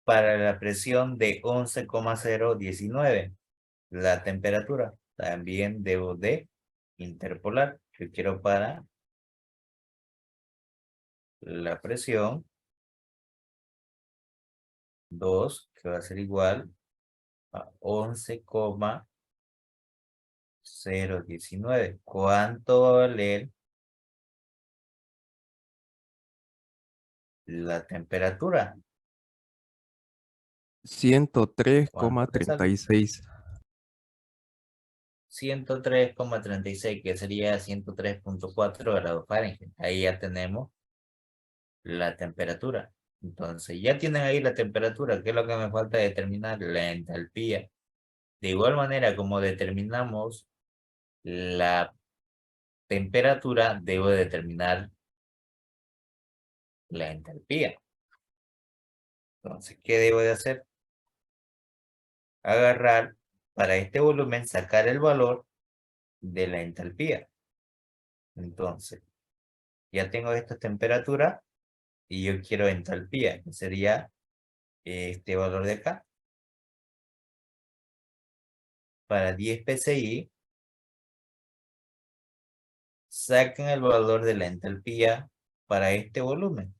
para la presión de 11,019 la temperatura. También debo de interpolar. Yo quiero para la presión 2, que va a ser igual a 11,019. ¿Cuánto va a valer la temperatura? 103,36. 103,36, que sería 103,4 grados Fahrenheit. Ahí ya tenemos la temperatura. Entonces, ya tienen ahí la temperatura. ¿Qué es lo que me falta determinar? La entalpía. De igual manera, como determinamos la temperatura, debo determinar la entalpía. Entonces, ¿qué debo de hacer? Agarrar para este volumen, sacar el valor de la entalpía. Entonces, ya tengo esta temperatura y yo quiero entalpía, que sería este valor de acá. Para 10 PSI, saquen el valor de la entalpía para este volumen,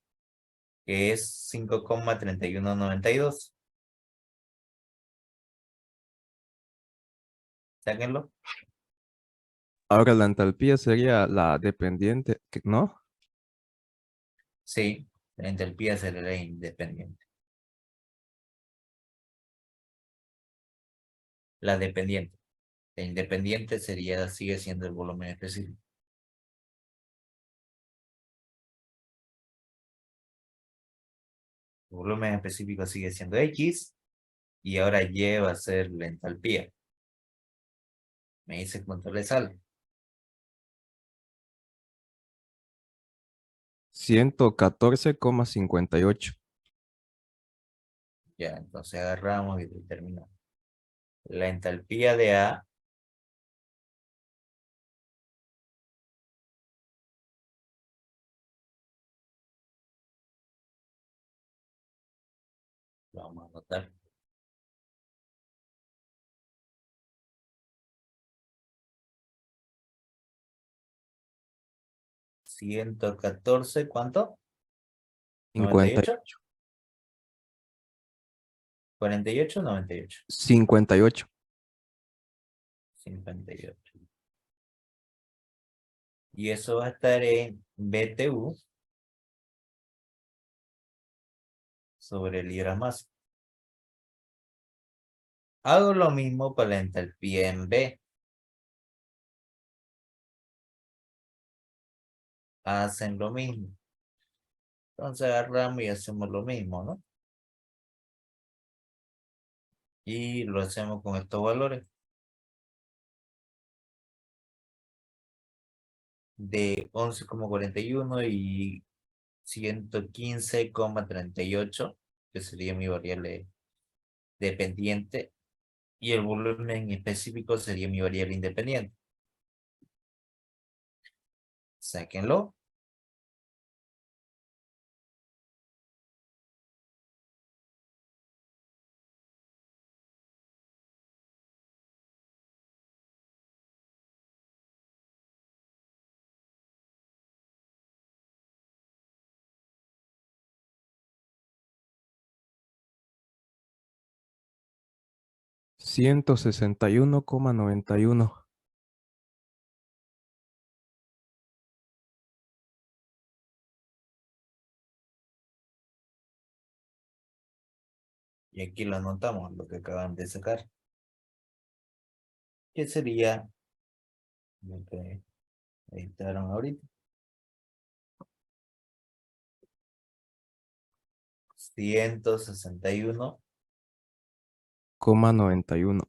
que es 5,3192. Sáquenlo. Ahora la entalpía sería la dependiente, ¿no? Sí, la entalpía será independiente. La dependiente. La independiente sigue siendo el volumen específico. El volumen específico sigue siendo X y ahora Y va a ser la entalpía. Me dice cuánto le sale. 114,58. Ya, entonces agarramos y determinamos. La entalpía de A lo vamos a anotar. ¿114 cuánto? 50, ¿98? ¿48 o 98? 58. 58. Y eso va a estar en BTU sobre libras más. Hago lo mismo para la entalpía en B. Hacen lo mismo. Entonces agarramos y hacemos lo mismo, ¿no? Y lo hacemos con estos valores. De 11,41 y 115,38, que sería mi variable dependiente. Y el volumen específico sería mi variable independiente. Sáquenlo. Ciento 161,91. Y aquí lo anotamos, lo que acaban de sacar. Que sería lo que editaron ahorita. 161 1.91.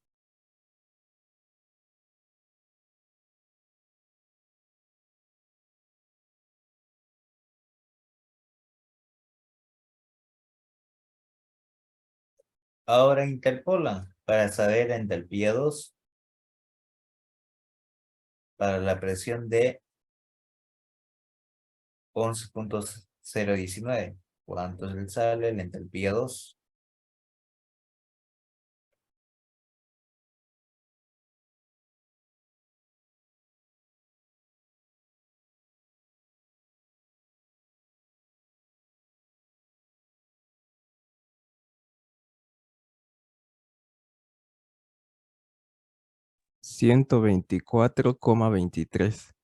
Ahora interpolan para saber la entalpía 2 para la presión de 11.019. ¿Cuánto le sale la entalpía 2? $124,23.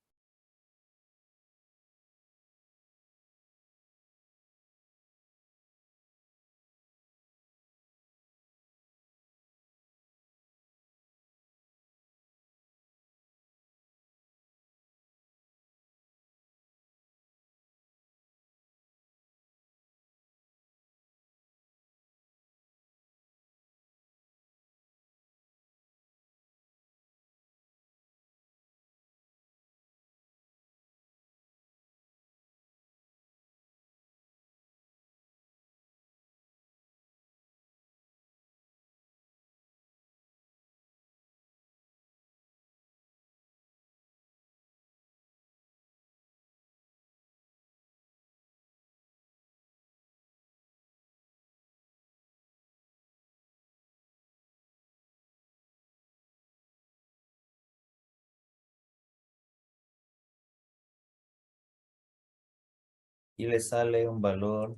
Y le sale un valor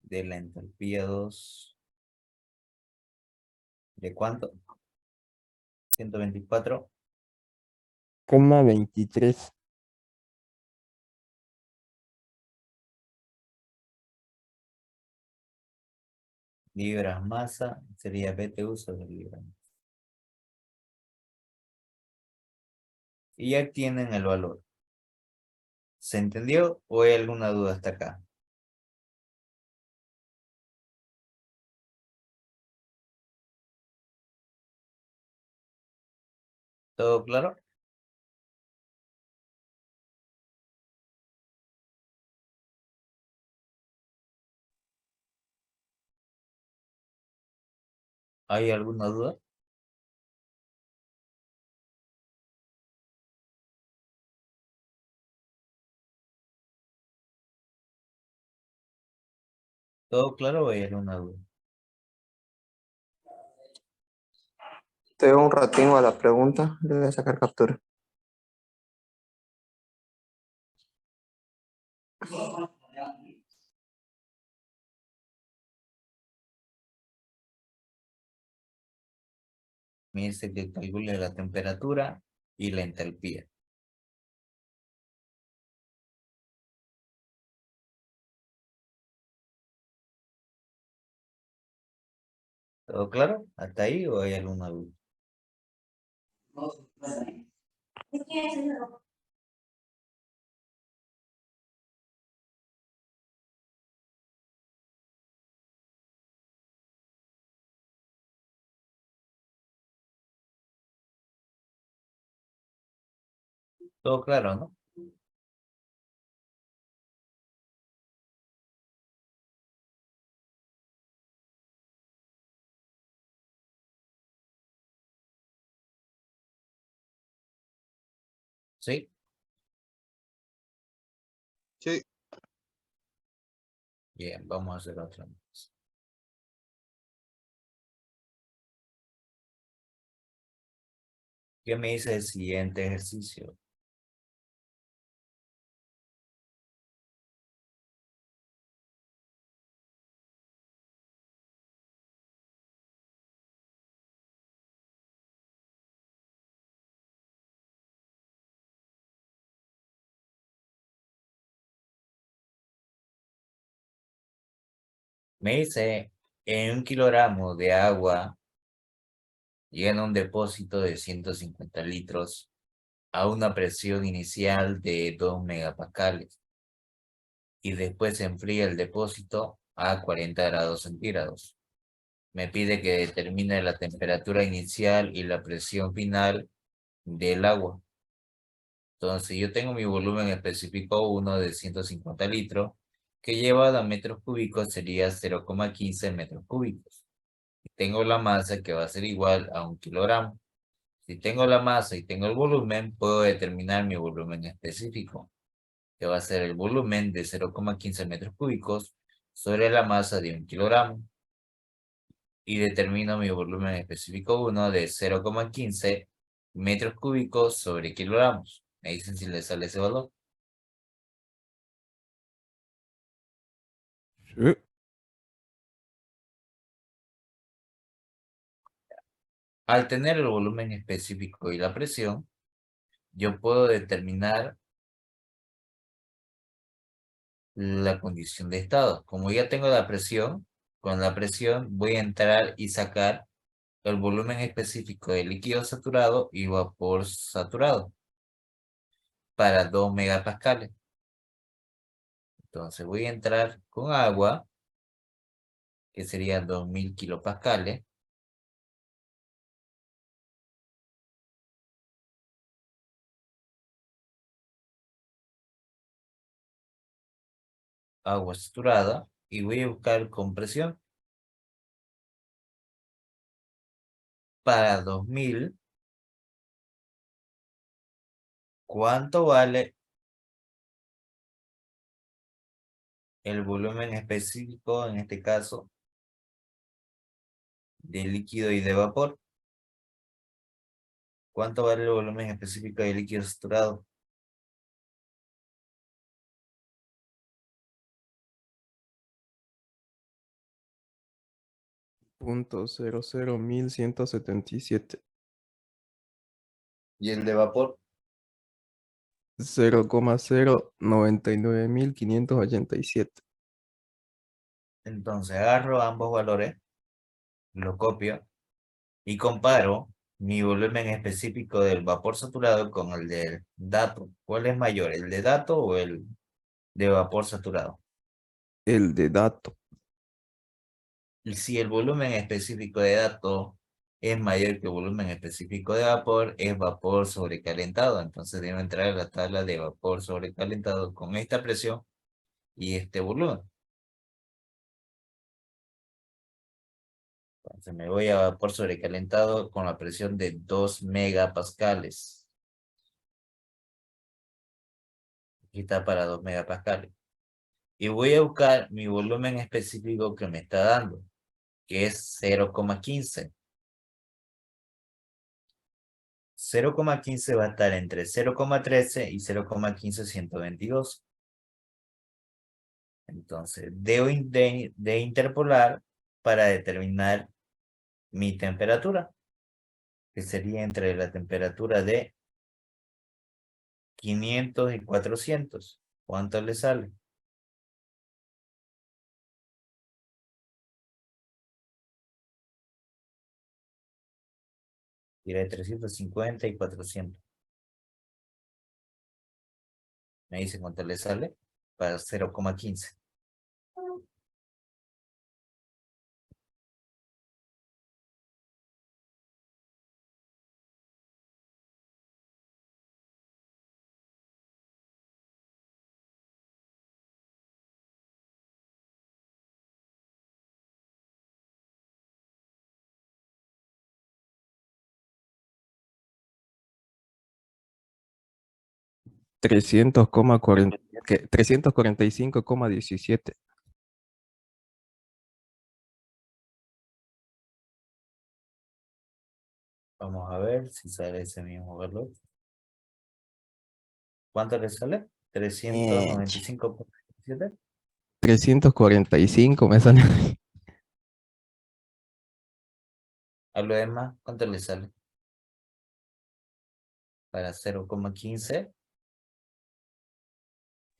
de la entalpía 2. ¿De cuánto? 124. 23. Libras masa sería BTU sobre libra. Y ya tienen el valor. ¿Se entendió o hay alguna duda hasta acá? ¿Todo claro? ¿Hay alguna duda? ¿Todo claro o hay alguna duda? Te doy un ratín a la pregunta, le voy a sacar captura. Me dice que calcule la temperatura y la entalpía. ¿Todo claro? ¿Hasta ahí o hay alguna duda? ¿Todo claro, no? ¿Sí? Sí. Bien, vamos a hacer otra vez. ¿Qué me dice el siguiente ejercicio? Me dice, en 1 kilogramo de agua llena un depósito de 150 litros a una presión inicial de 2 megapascales y después se enfría el depósito a 40 grados centígrados. Me pide que determine la temperatura inicial y la presión final del agua. Entonces, yo tengo mi volumen específico 1 de 150 litros, que llevado a metros cúbicos sería 0,15 metros cúbicos. Y tengo la masa que va a ser igual a 1 kilogramo. Si tengo la masa y tengo el volumen, puedo determinar mi volumen específico, que va a ser el volumen de 0,15 metros cúbicos sobre la masa de 1 kilogramo. Y determino mi volumen específico 1 de 0,15 metros cúbicos sobre kilogramos. Me dicen si les sale ese valor. Sí. Al tener el volumen específico y la presión, yo puedo determinar la condición de estado. Como ya tengo la presión, con la presión voy a entrar y sacar el volumen específico de líquido saturado y vapor saturado para 2 megapascales. Entonces voy a entrar con agua, que serían 2000 kilopascales. Agua saturada, y voy a buscar compresión para 2000. ¿Cuánto vale el volumen específico, en este caso, de líquido y de vapor? ¿Cuánto vale el volumen específico de líquido saturado? .001177. ¿Y el de vapor? 0,099587. Entonces agarro ambos valores, lo copio y comparo mi volumen específico del vapor saturado con el del dato. ¿Cuál es mayor, el de dato o el de vapor saturado? El de dato. Y si el volumen específico de dato es mayor que el volumen específico de vapor, es vapor sobrecalentado. Entonces debo entrar a la tabla de vapor sobrecalentado con esta presión y este volumen. Entonces me voy a vapor sobrecalentado con la presión de 2 megapascales. Aquí está para 2 megapascales. Y voy a buscar mi volumen específico que me está dando, que es 0,15. 0,15 va a estar entre 0,13 y 0,15122. Entonces, debo de interpolar para determinar mi temperatura, que sería entre la temperatura de 500 y 400. ¿Cuánto le sale? Diré 350 y 400. Me dice cuánto le sale para 0,15. Trescientos coma 345,17. Vamos a ver si sale ese mismo valor. ¿Cuánto le sale? 395,7. 345 me sale. A lo demás, ¿cuánto le sale? Para 0,15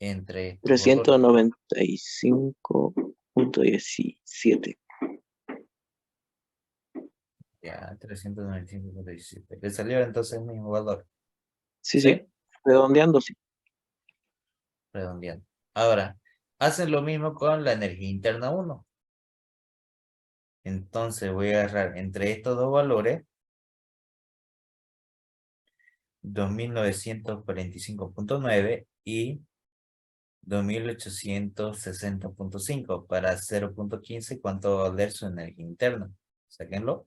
entre estos valores. 395,17. Ya, 395,17. Le salió entonces el mismo valor. Sí, sí. Redondeando, sí. Redondeando. Ahora, Hacen lo mismo con la energía interna 1. Entonces voy a agarrar entre estos dos valores 2945.9 y 2860.5 para 0.15. ¿Cuánto va a valer su energía interna? Sáquenlo.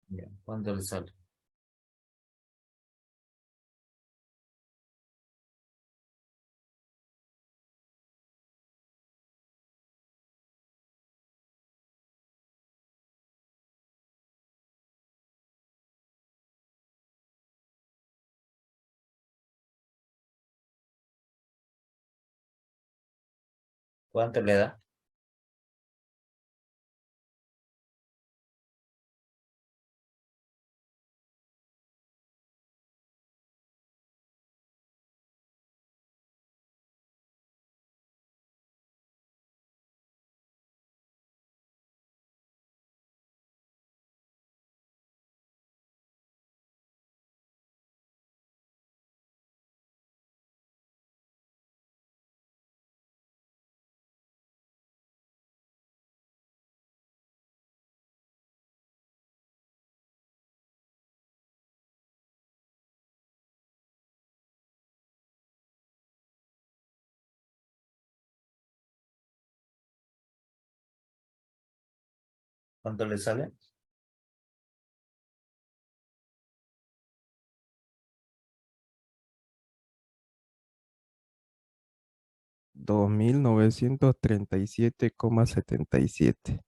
Ya, ¿cuánto le sale? ¿Cuánto le da? ¿Cuánto le sale? 2937,77.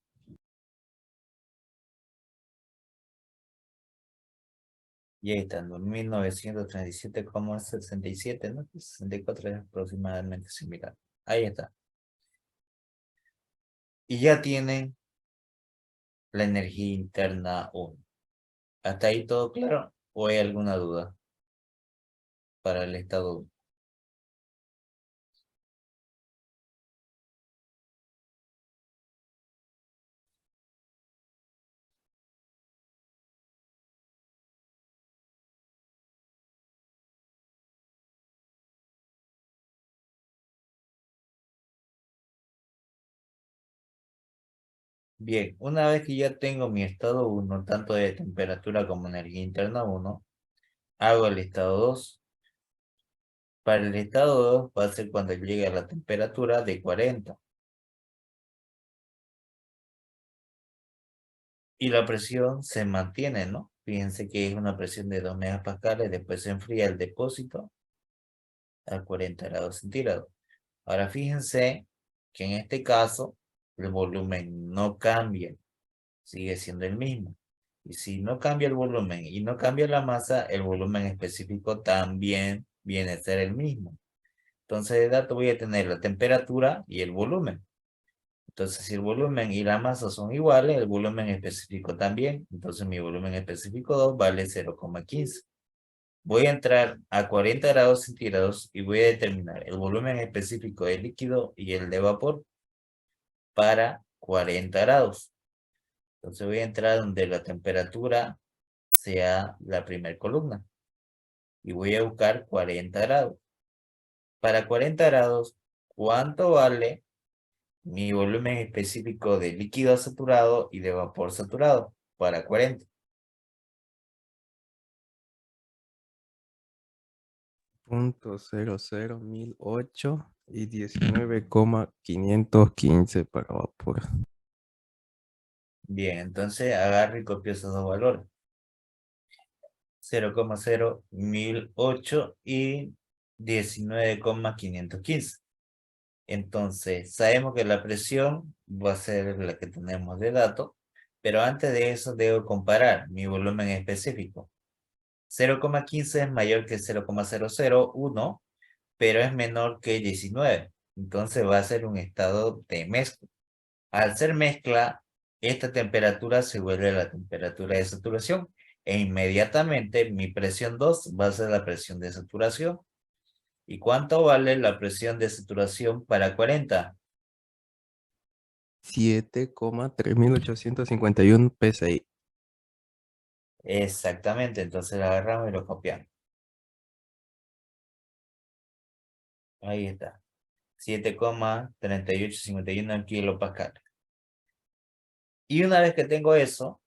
Y ahí está, 1937,67, ¿no? 64 es aproximadamente similar. Ahí está. Y ya tienen la energía interna 1. ¿Hasta ahí todo claro? ¿O hay alguna duda para el estado 1? Bien, una vez que ya tengo mi estado 1, tanto de temperatura como energía interna 1, hago el estado 2. Para el estado 2 va a ser cuando llegue a la temperatura de 40. Y la presión se mantiene, ¿no? Fíjense que es una presión de 2 megapascales, después se enfría el depósito a 40 grados centígrados. Ahora fíjense que en este caso el volumen no cambia, sigue siendo el mismo. Y si no cambia el volumen y no cambia la masa, el volumen específico también viene a ser el mismo. Entonces de dato voy a tener la temperatura y el volumen. Entonces si el volumen y la masa son iguales, el volumen específico también. Entonces mi volumen específico 2 vale 0,15. Voy a entrar a 40 grados centígrados y voy a determinar el volumen específico del líquido y el de vapor para 40 grados. Entonces voy a entrar donde la temperatura sea la primera columna. Y voy a buscar 40 grados. Para 40 grados, ¿cuánto vale mi volumen específico de líquido saturado y de vapor saturado? Para 40. .00008 y 19,515 para vapor. Bien, entonces agarro y copio esos dos valores. 0,01008 y 19,515. Entonces, sabemos que la presión va a ser la que tenemos de dato, pero antes de eso debo comparar mi volumen específico. 0,15 es mayor que 0,001, pero es menor que 19. Entonces va a ser un estado de mezcla. Al ser mezcla, esta temperatura se vuelve la temperatura de saturación e inmediatamente mi presión 2 va a ser la presión de saturación. ¿Y cuánto vale la presión de saturación para 40? 7,3851 PSI. Exactamente, entonces la agarramos y lo copiamos. Ahí está. 7,3851 kilopascal. Y una vez que tengo eso,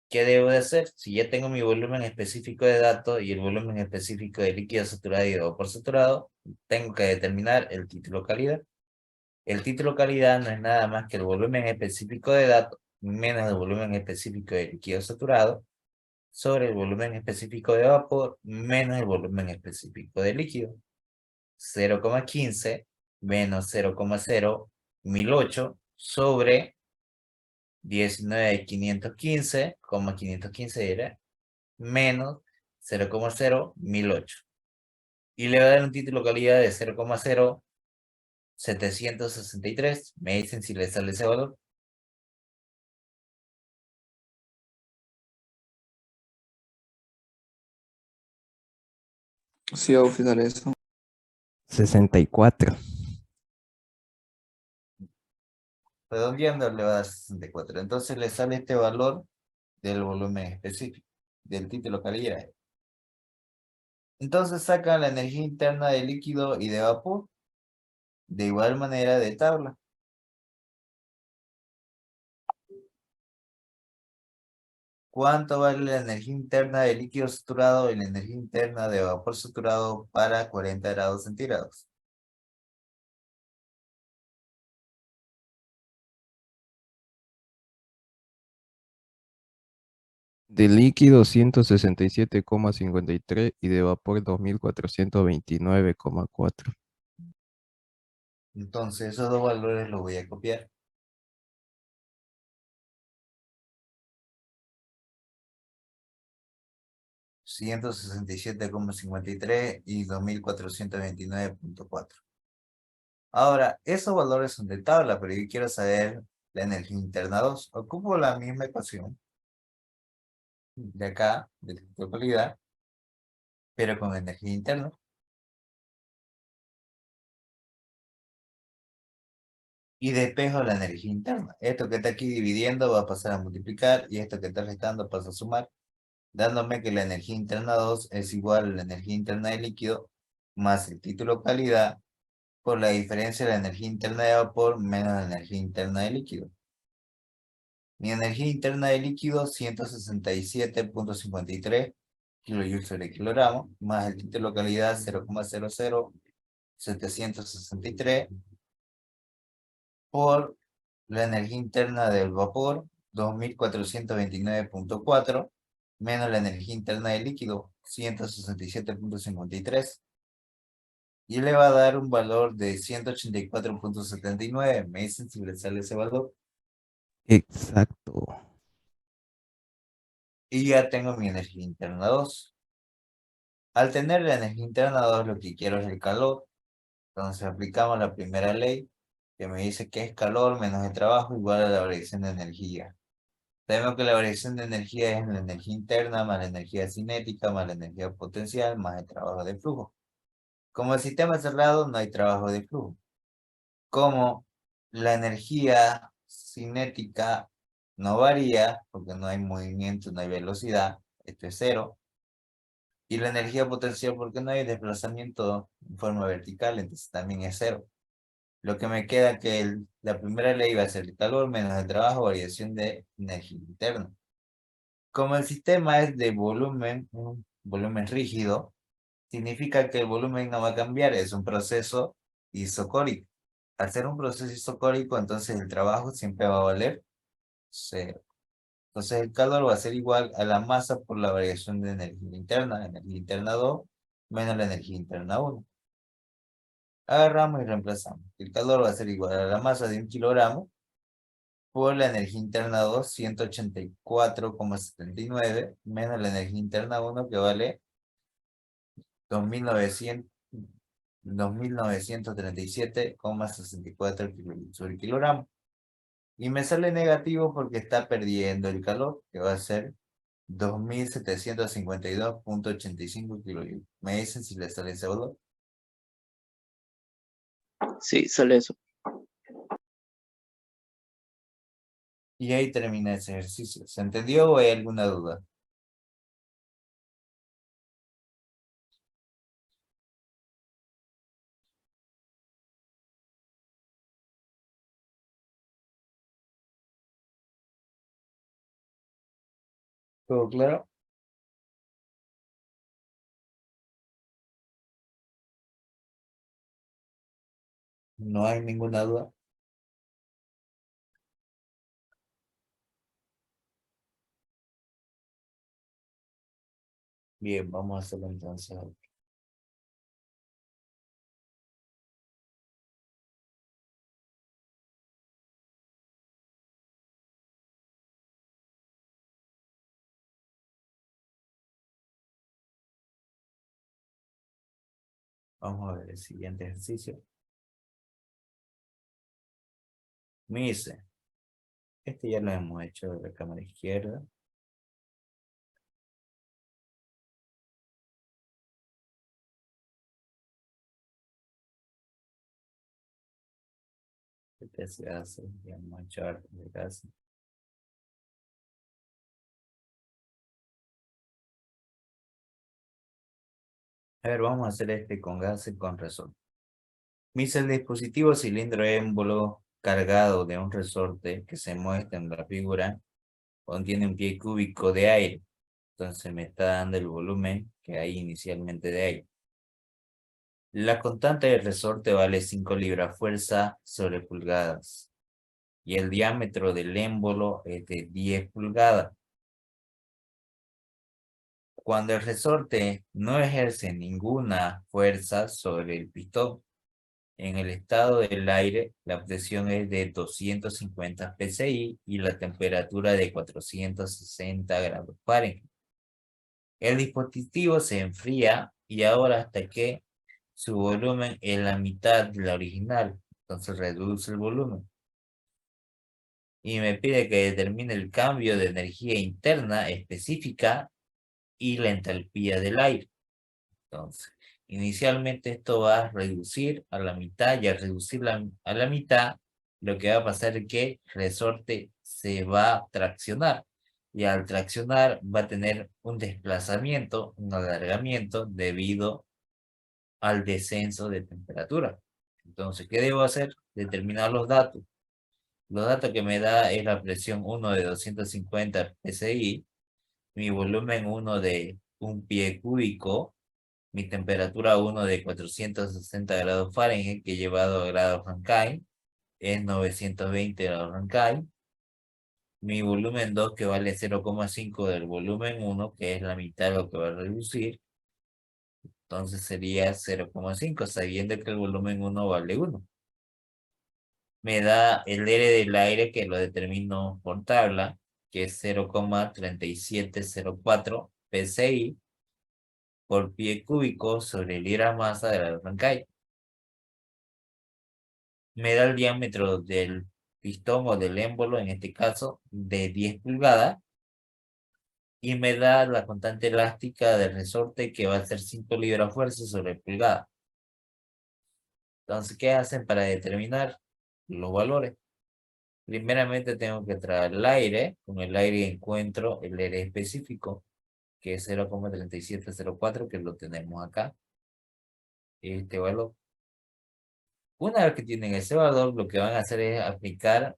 ¿qué debo de hacer? Si ya tengo mi volumen específico de datos y el volumen específico de líquido saturado y de vapor saturado, tengo que determinar el título calidad. El título calidad no es nada más que el volumen específico de datos menos el volumen específico de líquido saturado sobre el volumen específico de vapor menos el volumen específico de líquido. 0,15 menos 0,01008 sobre 19,515 era menos 0,01008. Y le va a dar un título calidad de 0,0763. Me dicen si le sale ese valor. Sí, oficial, eso. 64. Redondeando le va a dar 64. Entonces le sale este valor del volumen específico, del título calidad. Entonces sacan la energía interna de líquido y de vapor de igual manera de tabla. ¿Cuánto vale la energía interna de líquido saturado y la energía interna de vapor saturado para 40 grados centígrados? De líquido 167,53 y de vapor 2429,4. Entonces esos dos valores los voy a copiar. $167,53 y 2429,4. Ahora, esos valores son de tabla, pero yo quiero saber la energía interna 2. Ocupo la misma ecuación de acá, de la totalidad, pero con energía interna. Y despejo la energía interna. Esto que está aquí dividiendo va a pasar a multiplicar y esto que está restando pasa a sumar, dándome que la energía interna 2 es igual a la energía interna de líquido más el título calidad por la diferencia de la energía interna de vapor menos la energía interna de líquido. Mi energía interna de líquido 167,53 kilojoules sobre kilogramo más el título calidad 0,00763 por la energía interna del vapor 2429,4 menos la energía interna del líquido 167,53 y le va a dar un valor de 184,79. Me dicen si le sale ese valor. Exacto. Y ya tengo mi energía interna 2. Al tener la energía interna 2 lo que quiero es el calor. Entonces aplicamos la primera ley que me dice que es calor menos el trabajo igual a la variación de energía. Sabemos que la variación de energía es la energía interna más la energía cinética más la energía potencial más el trabajo de flujo. Como el sistema es cerrado no hay trabajo de flujo. Como la energía cinética no varía porque no hay movimiento, no hay velocidad, esto es cero. Y la energía potencial porque no hay desplazamiento en forma vertical, entonces también es cero. Lo que me queda que la primera ley va a ser el calor menos el trabajo, variación de energía interna. Como el sistema es de volumen, un volumen rígido, significa que el volumen no va a cambiar, es un proceso isocórico. Al ser un proceso isocórico, entonces el trabajo siempre va a valer cero. Entonces el calor va a ser igual a la masa por la variación de energía interna 2 menos la energía interna 1. Agarramos y reemplazamos. El calor va a ser igual a la masa de 1 kilogramo por la energía interna 2, 184,79, menos la energía interna 1 que vale 2.937,64 kJ/kg. Y me sale negativo porque está perdiendo el calor, que va a ser 2.752,85 kJ. ¿Me dicen si le sale ese valor? Sí, sale eso. Y ahí termina ese ejercicio. ¿Se entendió o hay alguna duda? ¿Todo claro? ¿No hay ninguna duda? Bien, vamos a hacerlo entonces. Vamos a ver el siguiente ejercicio. Me dice, este ya lo hemos hecho de la cámara izquierda. Este se hace, ya hemos hecho harto de casa. A ver, vamos a hacer este con gas y con resorte. Me dice el dispositivo cilindro émbolo cargado de un resorte que se muestra en la figura contiene un pie cúbico de aire. Entonces me está dando el volumen que hay inicialmente de aire. La constante del resorte vale 5 libras fuerza sobre pulgadas. Y el diámetro del émbolo es de 10 pulgadas. Cuando el resorte no ejerce ninguna fuerza sobre el pistón, en el estado del aire, la presión es de 250 psi y la temperatura de 460 grados Fahrenheit. El dispositivo se enfría y ahora hasta que su volumen es la mitad de la original, entonces reduce el volumen. Y me pide que determine el cambio de energía interna específica y la entalpía del aire. Entonces, inicialmente esto va a reducir a la mitad y al reducir a la mitad, lo que va a pasar es que el resorte se va a traccionar. Y al traccionar va a tener un desplazamiento, un alargamiento debido al descenso de temperatura. Entonces, ¿qué debo hacer? Determinar los datos. Los datos que me da es la presión 1 de 250 psi, mi volumen 1 de un pie cúbico, mi temperatura 1 de 460 grados Fahrenheit, que llevado a grados Rankine, es 920 grados Rankine. Mi volumen 2, que vale 0,5 del volumen 1, que es la mitad de lo que va a reducir. Entonces sería 0,5, sabiendo que el volumen 1 vale 1. Me da el R del aire, que lo determino por tabla, que es 0,3704 psi por pie cúbico sobre libra masa de la Rankine. Me da el diámetro del pistón o del émbolo, en este caso, de 10 pulgadas. Y me da la constante elástica del resorte, que va a ser 5 libras fuerza sobre pulgada. Entonces, ¿qué hacen para determinar los valores? Primeramente tengo que traer el aire. Con el aire encuentro el aire específico, que es 0,3704, que lo tenemos acá. Este valor. Una vez que tienen ese valor, lo que van a hacer es aplicar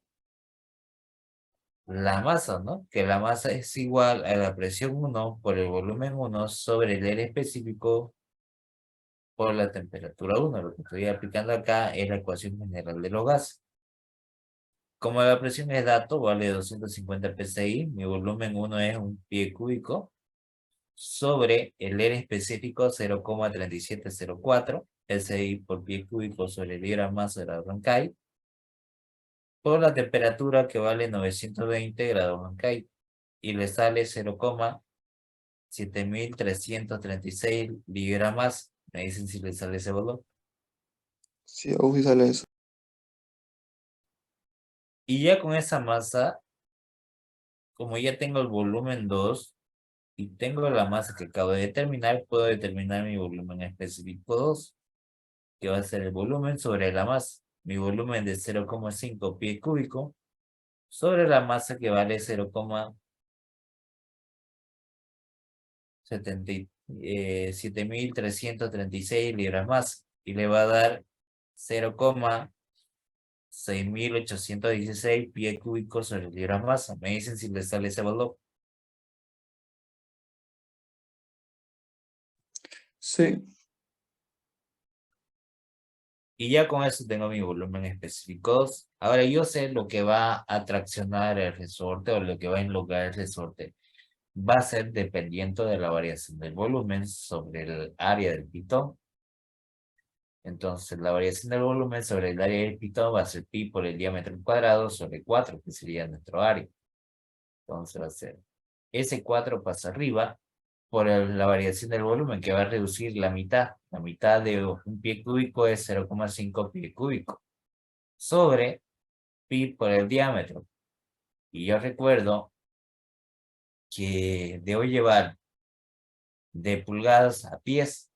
la masa, ¿no? Que la masa es igual a la presión 1 por el volumen 1 sobre el aire específico por la temperatura 1. Lo que estoy aplicando acá es la ecuación general de los gases. Como la presión es dato, vale 250 psi, mi volumen 1 es un pie cúbico sobre el aire específico 0,3704 psi por pie cúbico sobre libra masa de la Rankine. por la temperatura que vale 920 grados Fahrenheit y le sale 0,7336 libras más. Me dicen si le sale ese valor. Sí, aún sí sale eso. Y ya con esa masa, como ya tengo el volumen 2 y tengo la masa que acabo de determinar, puedo determinar mi volumen específico 2, que va a ser el volumen sobre la masa. Mi volumen de 0,5 pie cúbico sobre la masa que vale 0,7336 libras más. Y le va a dar 0,6816 pie cúbico sobre libras masa. Me dicen si le sale ese valor. Sí, Y ya con eso tengo mi volumen específico 2. Ahora yo sé lo que va a traccionar el resorte o lo que va a enlogar el resorte. Va a ser dependiendo de la variación del volumen sobre el área del pitón. Entonces, la variación del volumen sobre el área del pitón va a ser pi por el diámetro cuadrado sobre 4, que sería nuestro área. Entonces va a ser ese 4 pasa arriba por la variación del volumen, que va a reducir la mitad. La mitad de un pie cúbico es 0,5 pie cúbico sobre pi por el diámetro. Y yo recuerdo que debo llevar de pulgadas a pies.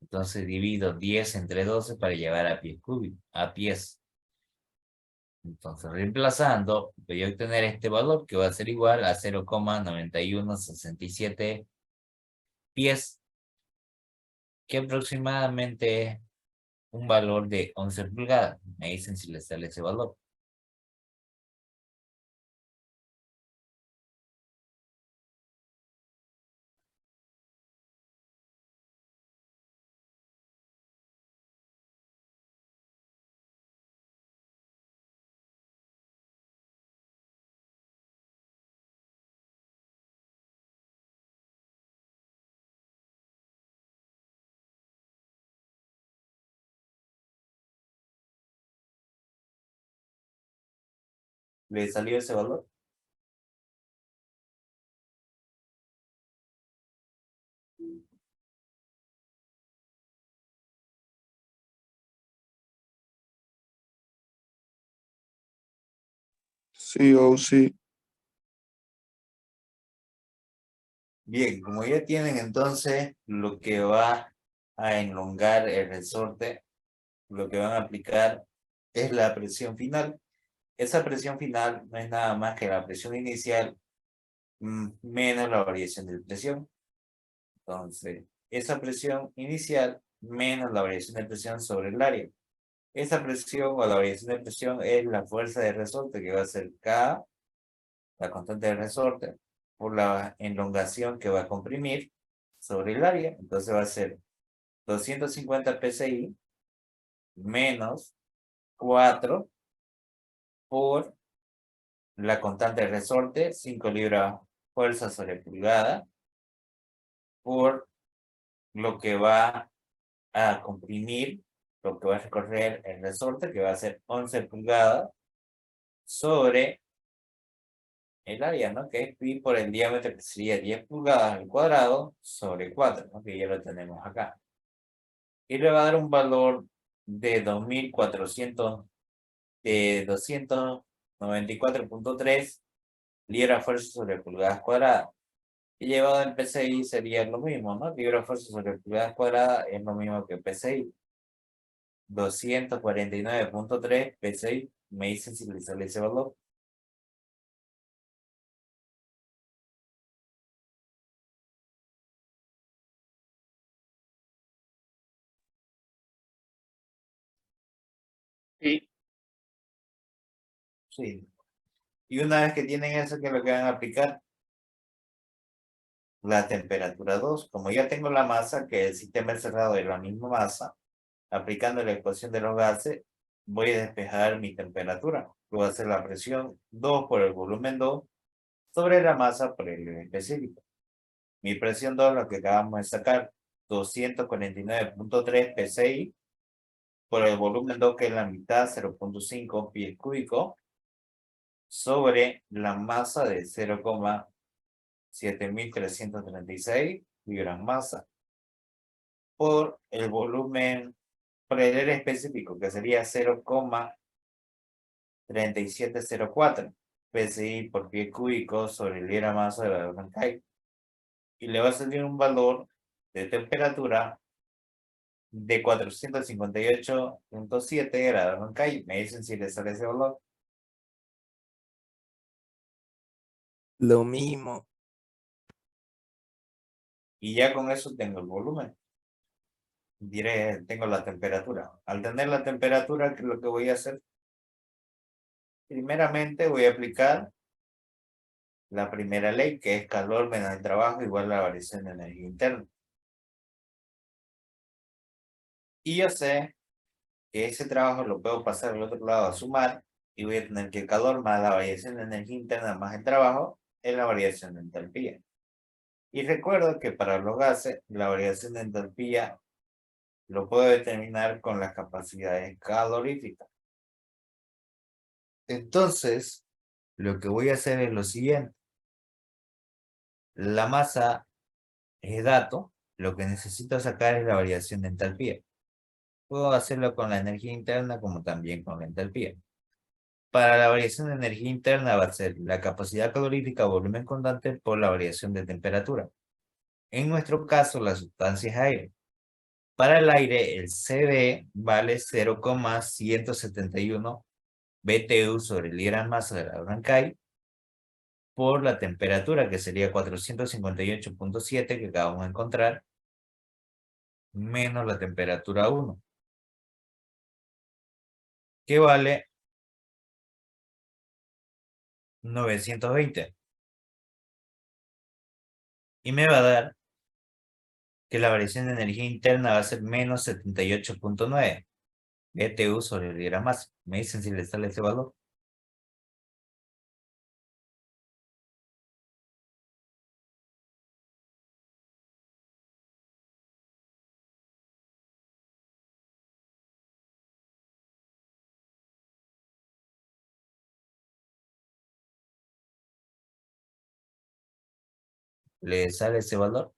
Entonces divido 10 entre 12 para llevar a pies cúbicos, a pies. Entonces reemplazando, voy a obtener este valor que va a ser igual a 0,9167 pies, que aproximadamente es un valor de 11 pulgadas. Me dicen si les sale ese valor. ¿Le salió ese valor? sí, aún sí. Bien, como ya tienen entonces lo que va a elongar el resorte, lo que van a aplicar es la presión final. Esa presión final no es nada más que la presión inicial menos la variación de presión. Entonces, esa presión inicial menos la variación de presión sobre el área. Esa presión o la variación de presión es la fuerza de resorte, que va a ser K, la constante de resorte, por la elongación que va a comprimir sobre el área. Entonces va a ser 250 psi menos 4 por la constante de resorte, 5 libras fuerza sobre pulgada, por lo que va a comprimir, lo que va a recorrer el resorte, que va a ser 11 pulgadas sobre el área, ¿no? Que es pi por el diámetro, que sería 10 pulgadas al cuadrado sobre 4, ¿no? Que ya lo tenemos acá. Y le va a dar un valor de 2400, de 294.3 libras fuerza sobre pulgadas cuadradas. Y llevado en PSI sería lo mismo, ¿no? Libras fuerza sobre pulgadas cuadradas es lo mismo que PSI. 249.3 PSI. Me dicen si le sale ese valor. Sí. Sí. Y una vez que tienen eso, ¿qué es lo que van a aplicar? La temperatura 2. Como ya tengo la masa, que el sistema encerrado es la misma masa, aplicando la ecuación de los gases, voy a despejar mi temperatura. Voy a hacer la presión 2 por el volumen 2 sobre la masa por el específico. Mi presión 2, lo que acabamos de sacar, 249.3 psi por el volumen 2, que es la mitad, 0.5 pies cúbicos, sobre la masa de 0,7336 libras masa, por el volumen, por el área específico, que sería 0,3704 PSI por pie cúbico sobre libra masa de la Rancay. Y le va a salir un valor de temperatura de 458.7 grados Rancay. Me dicen si les sale ese valor. Lo mismo. Y ya con eso tengo el volumen. Diré, tengo la temperatura. Al tener la temperatura, ¿qué es lo que voy a hacer? Primeramente voy a aplicar la primera ley, que es calor menos el trabajo igual a la variación de energía interna. Y yo sé que ese trabajo lo puedo pasar al otro lado a sumar, y voy a tener que el calor más la variación de energía interna más el trabajo es la variación de entalpía. Y recuerdo que para los gases, la variación de entalpía lo puedo determinar con las capacidades caloríficas. Entonces, lo que voy a hacer es lo siguiente. La masa es dato, lo que necesito sacar es la variación de entalpía. Puedo hacerlo con la energía interna como también con la entalpía. Para la variación de energía interna va a ser la capacidad calorífica volumen constante por la variación de temperatura. En nuestro caso, la sustancia es aire. Para el aire, el CD vale 0,171 BTU sobre libras masa de la Rancay por la temperatura, que sería 458.7 que acabamos de encontrar, menos la temperatura 1, que vale 920. Y me va a dar que la variación de energía interna va a ser menos 78.9 BTU sobre libra masa. Me dicen si les sale ese valor. ¿Les sale ese valor?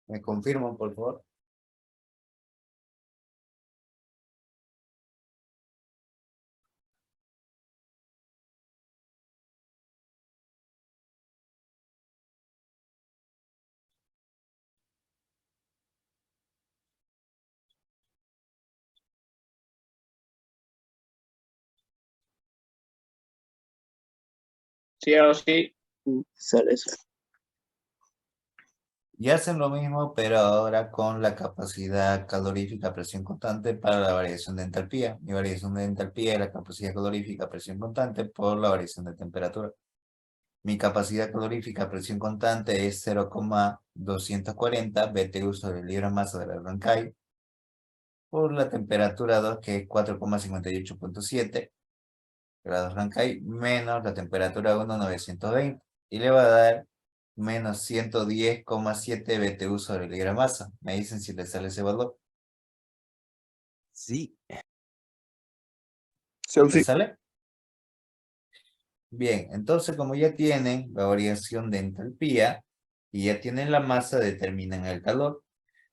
¿Me confirman, por favor? Sí, ahora sí. Sale eso. Y hacen lo mismo, pero ahora con la capacidad calorífica a presión constante para la variación de entalpía. Mi variación de entalpía es la capacidad calorífica a presión constante por la variación de temperatura. Mi capacidad calorífica a presión constante es 0,240 BTU sobre libra masa de la Rancay por la temperatura 2, que es 4,58.7 grados Rancay, menos la temperatura 1, 920. Y le va a dar menos 110,7 BTU sobre libra masa. Me dicen si le sale ese valor. Sí. Sí, ¿Le sí. sale? Bien, entonces como ya tienen la variación de entalpía y ya tienen la masa, determinan el calor.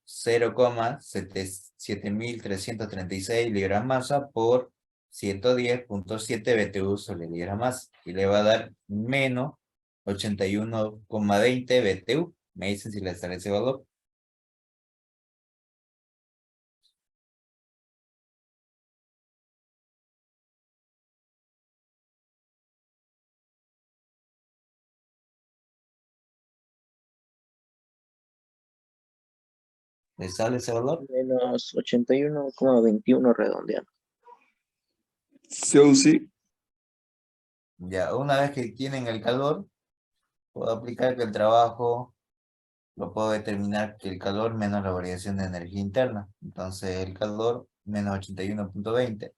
0,7336 libras masa por 110.7 BTU sobre libra masa. Y le va a dar menos 81,20 BTU. Me dicen si le sale ese valor. ¿Le sale ese valor? Menos 81,21 redondeando. Sí, sí. Ya, una vez que tienen el calor, puedo aplicar que el trabajo lo puedo determinar que el calor menos la variación de energía interna. Entonces el calor menos 81,20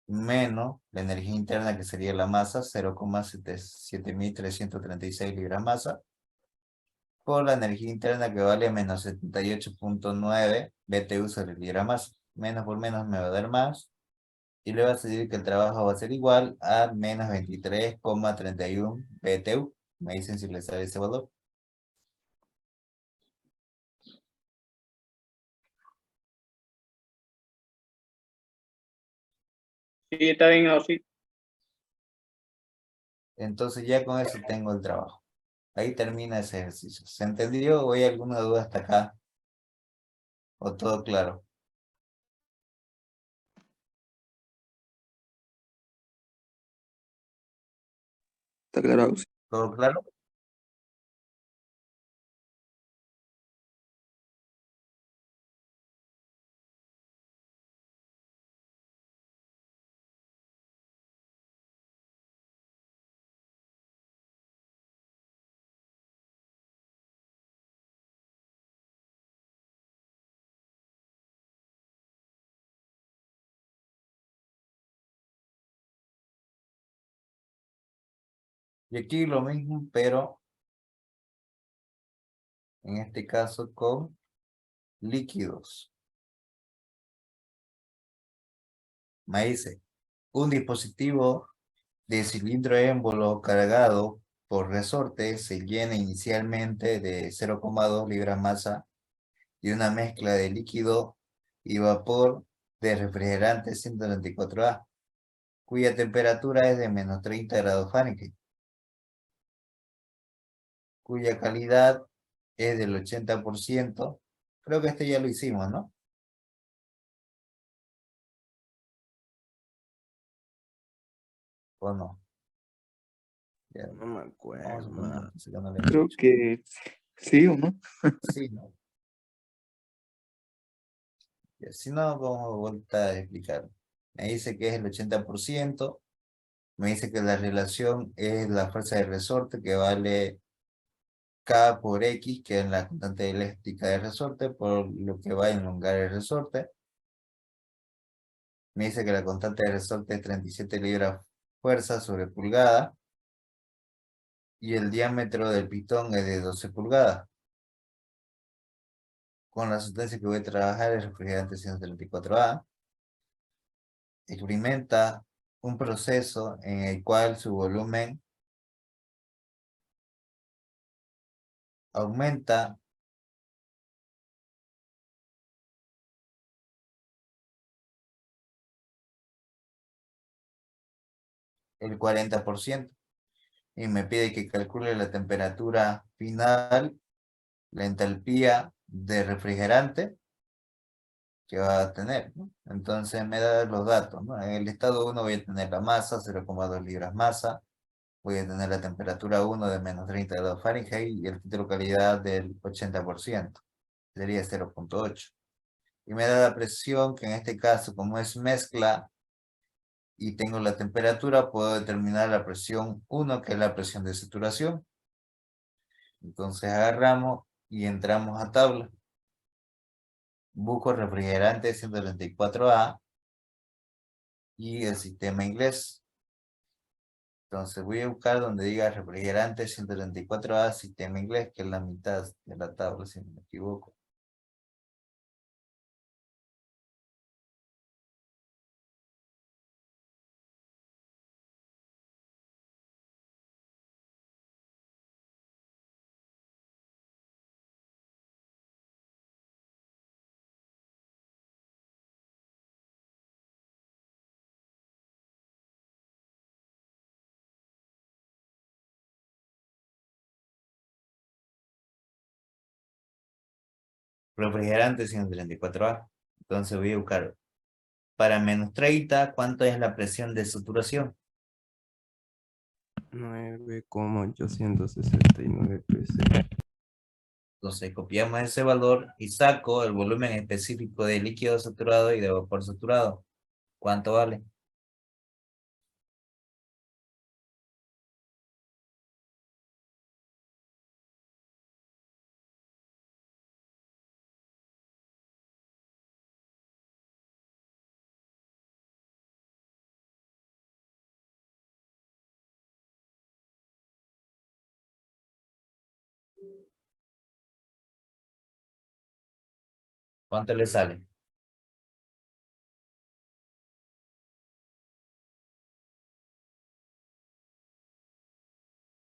menos la energía interna que sería la masa, 0,7336 libras masa, por la energía interna que vale menos 78,9 BTU sobre libra masa. Menos por menos me va a dar más. Y le va a decir que el trabajo va a ser igual a menos 23,31 BTU. Me dicen si les sale ese valor. Sí, está bien, así. Entonces ya con eso tengo el trabajo. Ahí termina ese ejercicio. ¿Se entendió o hay alguna duda hasta acá? ¿O todo claro? Está aclarado. Sí. ¿Todo claro? Y aquí lo mismo, pero en este caso con líquidos. Me dice, un dispositivo de cilindro émbolo cargado por resorte se llena inicialmente de 0,2 libras masa y una mezcla de líquido y vapor de refrigerante 134A, cuya temperatura es de menos 30 grados Fahrenheit, cuya calidad es del 80%. Creo que este ya lo hicimos, ¿no? ¿O no? Ya, No me vamos acuerdo, a poner man. que no lo hemos Creo hecho. que sí o no. Sí, ¿no? Ya, si no, vamos a volver a explicar. Me dice que es el 80%. Me dice que la relación es la fuerza de resorte que vale K por X, que es la constante elástica del resorte, por lo que va a elongar el resorte. Me dice que la constante de resorte es 37 libras fuerza sobre pulgada. Y el diámetro del pitón es de 12 pulgadas. Con la sustancia que voy a trabajar es refrigerante 134A. Experimenta un proceso en el cual su volumen aumenta el 40%. Y me pide que calcule la temperatura final, la entalpía de refrigerante que va a tener, ¿no? Entonces me da los datos, ¿no? En el estado 1 voy a tener la masa, 0,2 libras masa, voy a tener la temperatura 1 de menos 30 grados Fahrenheit y el filtro calidad del 80%, sería 0,8. Y me da la presión, que en este caso, como es mezcla y tengo la temperatura, puedo determinar la presión 1, que es la presión de saturación. Entonces agarramos y entramos a tabla. Busco refrigerante 134A y el sistema inglés. Entonces voy a buscar donde diga refrigerante 134A, sistema inglés, que es la mitad de la tabla, si no me equivoco. Refrigerante 134A. Entonces voy a buscar para menos 30, ¿cuánto es la presión de saturación? 9,869 pc. Entonces copiamos ese valor y saco el volumen específico de líquido saturado y de vapor saturado. ¿Cuánto vale? ¿Cuánto le sale?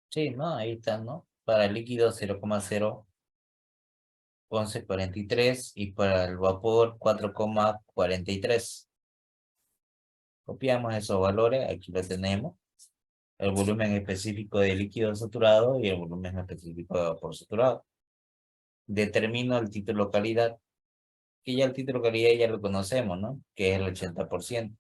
Sí, ¿no? Ahí está, ¿no? Para el líquido 0,01143 y para el vapor 4,43. Copiamos esos valores, aquí lo tenemos. El volumen específico de líquido saturado y el volumen específico de vapor saturado. Determino el título calidad, que ya el título calidad ya lo conocemos, ¿no? Que es el 80%.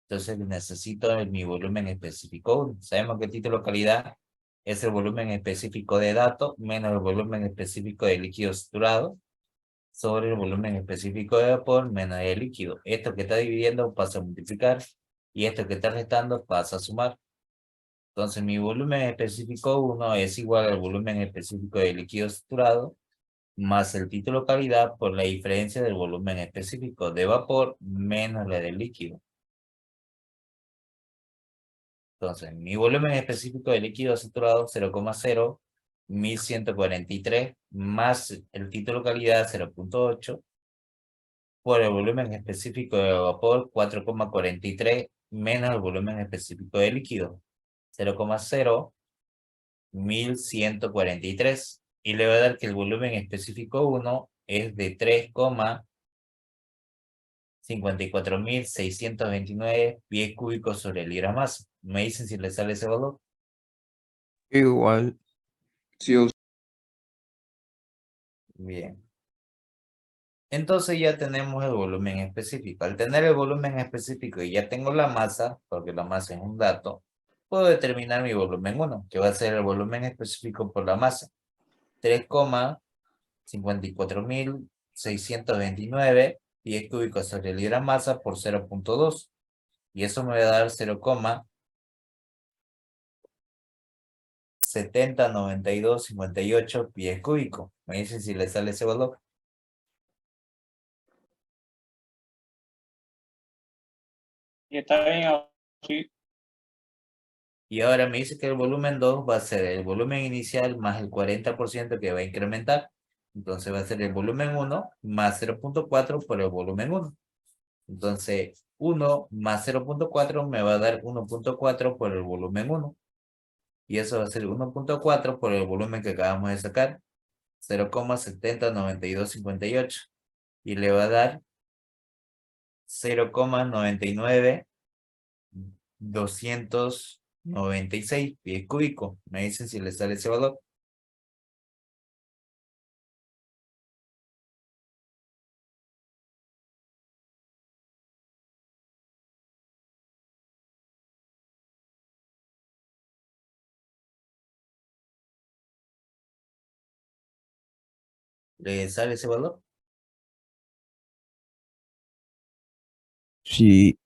Entonces necesito mi volumen específico 1. Sabemos que el título calidad es el volumen específico de datos menos el volumen específico de líquido saturado sobre el volumen específico de vapor menos el líquido. Esto que está dividiendo pasa a multiplicar y esto que está restando pasa a sumar. Entonces mi volumen específico 1 es igual al volumen específico de líquido saturado más el título calidad por la diferencia del volumen específico de vapor menos la del líquido. Entonces, mi volumen específico de líquido saturado 0,01143 más el título calidad 0,8 por el volumen específico de vapor 4,43 menos el volumen específico de líquido 0,01143 y le va a dar que el volumen específico 1 es de 3,54629 pies cúbicos sobre libra masa. Me dicen si le sale ese valor. Igual. Sí, Bien. Entonces ya tenemos el volumen específico. Al tener el volumen específico y ya tengo la masa, porque la masa es un dato, puedo determinar mi volumen 1, que va a ser el volumen específico por la masa. 3,54629 pies cúbicos sobre libra masa por 0,2. Y eso me va a dar 0,709258 pies cúbicos. Me dicen si le sale ese valor. Y está bien, sí. Y ahora me dice que el volumen 2 va a ser el volumen inicial más el 40% que va a incrementar. Entonces va a ser el volumen 1 más 0,4 por el volumen 1. Entonces 1 más 0,4 me va a dar 1,4 por el volumen 1. Y eso va a ser 1,4 por el volumen que acabamos de sacar. 0,709258. Y le va a dar 0,99296 pies cúbicos. Me dicen si le sale ese valor. ¿Le sale ese valor? Sí.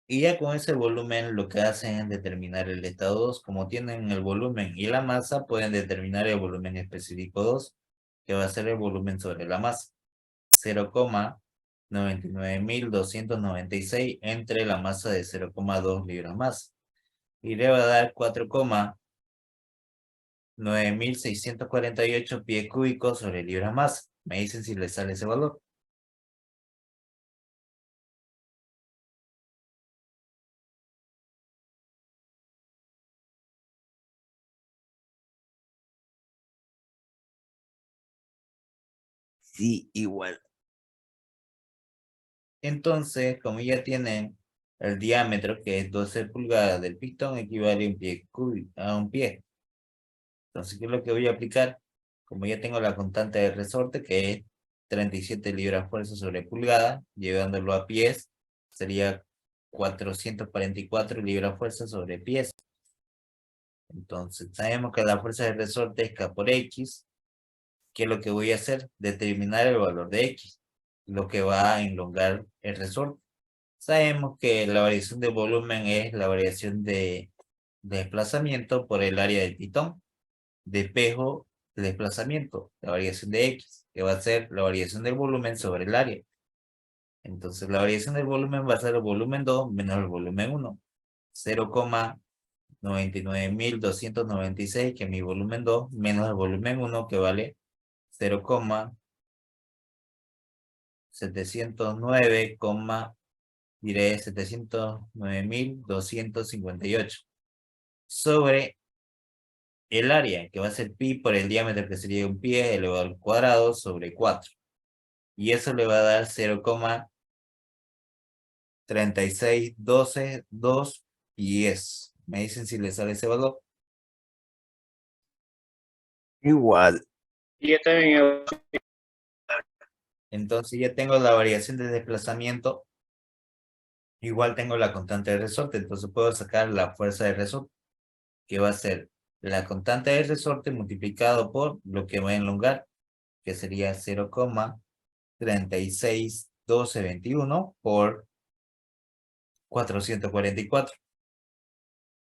Y ya con ese volumen lo que hacen es determinar el estado 2. Como tienen el volumen y la masa, pueden determinar el volumen específico 2, que va a ser el volumen sobre la masa. 0,99296 entre la masa de 0,2 libras más. Y le va a dar 4,9648 pies cúbicos sobre libras más. Me dicen si le sale ese valor. Sí, igual. Entonces, como ya tienen el diámetro, que es 12 pulgadas del pistón, equivale a un pie cúbico, a un pie. Entonces, ¿qué es lo que voy a aplicar? Como ya tengo la constante de resorte, que es 37 libras fuerza sobre pulgada, llevándolo a pies, sería 444 libras fuerza sobre pies. Entonces, sabemos que la fuerza de resorte es K por X. ¿Qué es lo que voy a hacer? Determinar el valor de X, lo que va a elongar el resorte. Sabemos que la variación de volumen es la variación de desplazamiento por el área del pitón. De espejo de desplazamiento, la variación de X, que va a ser la variación del volumen sobre el área. Entonces la variación del volumen va a ser el volumen 2 menos el volumen 1. 0,99296, que es mi volumen 2, menos el volumen 1, que vale 709.258 sobre el área, que va a ser pi por el diámetro, que sería un pie elevado al cuadrado sobre 4. Y eso le va a dar 0,3612210. Me dicen si le sale ese valor. Igual. Y ya también Entonces ya tengo la variación de desplazamiento. Igual tengo la constante de resorte. Entonces puedo sacar la fuerza de resorte, que va a ser la constante de resorte multiplicado por lo que va a elongar, que sería 0,361221 por 444.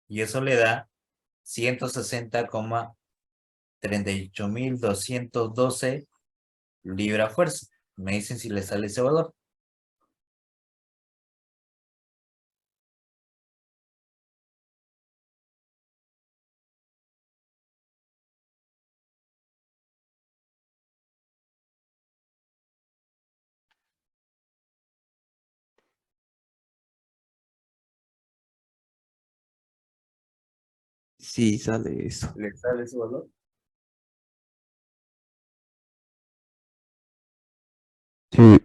Y eso le da 160,38212 libra fuerza. Me dicen si le sale ese valor. Sí, sale eso. ¿Le sale ese valor? Sí.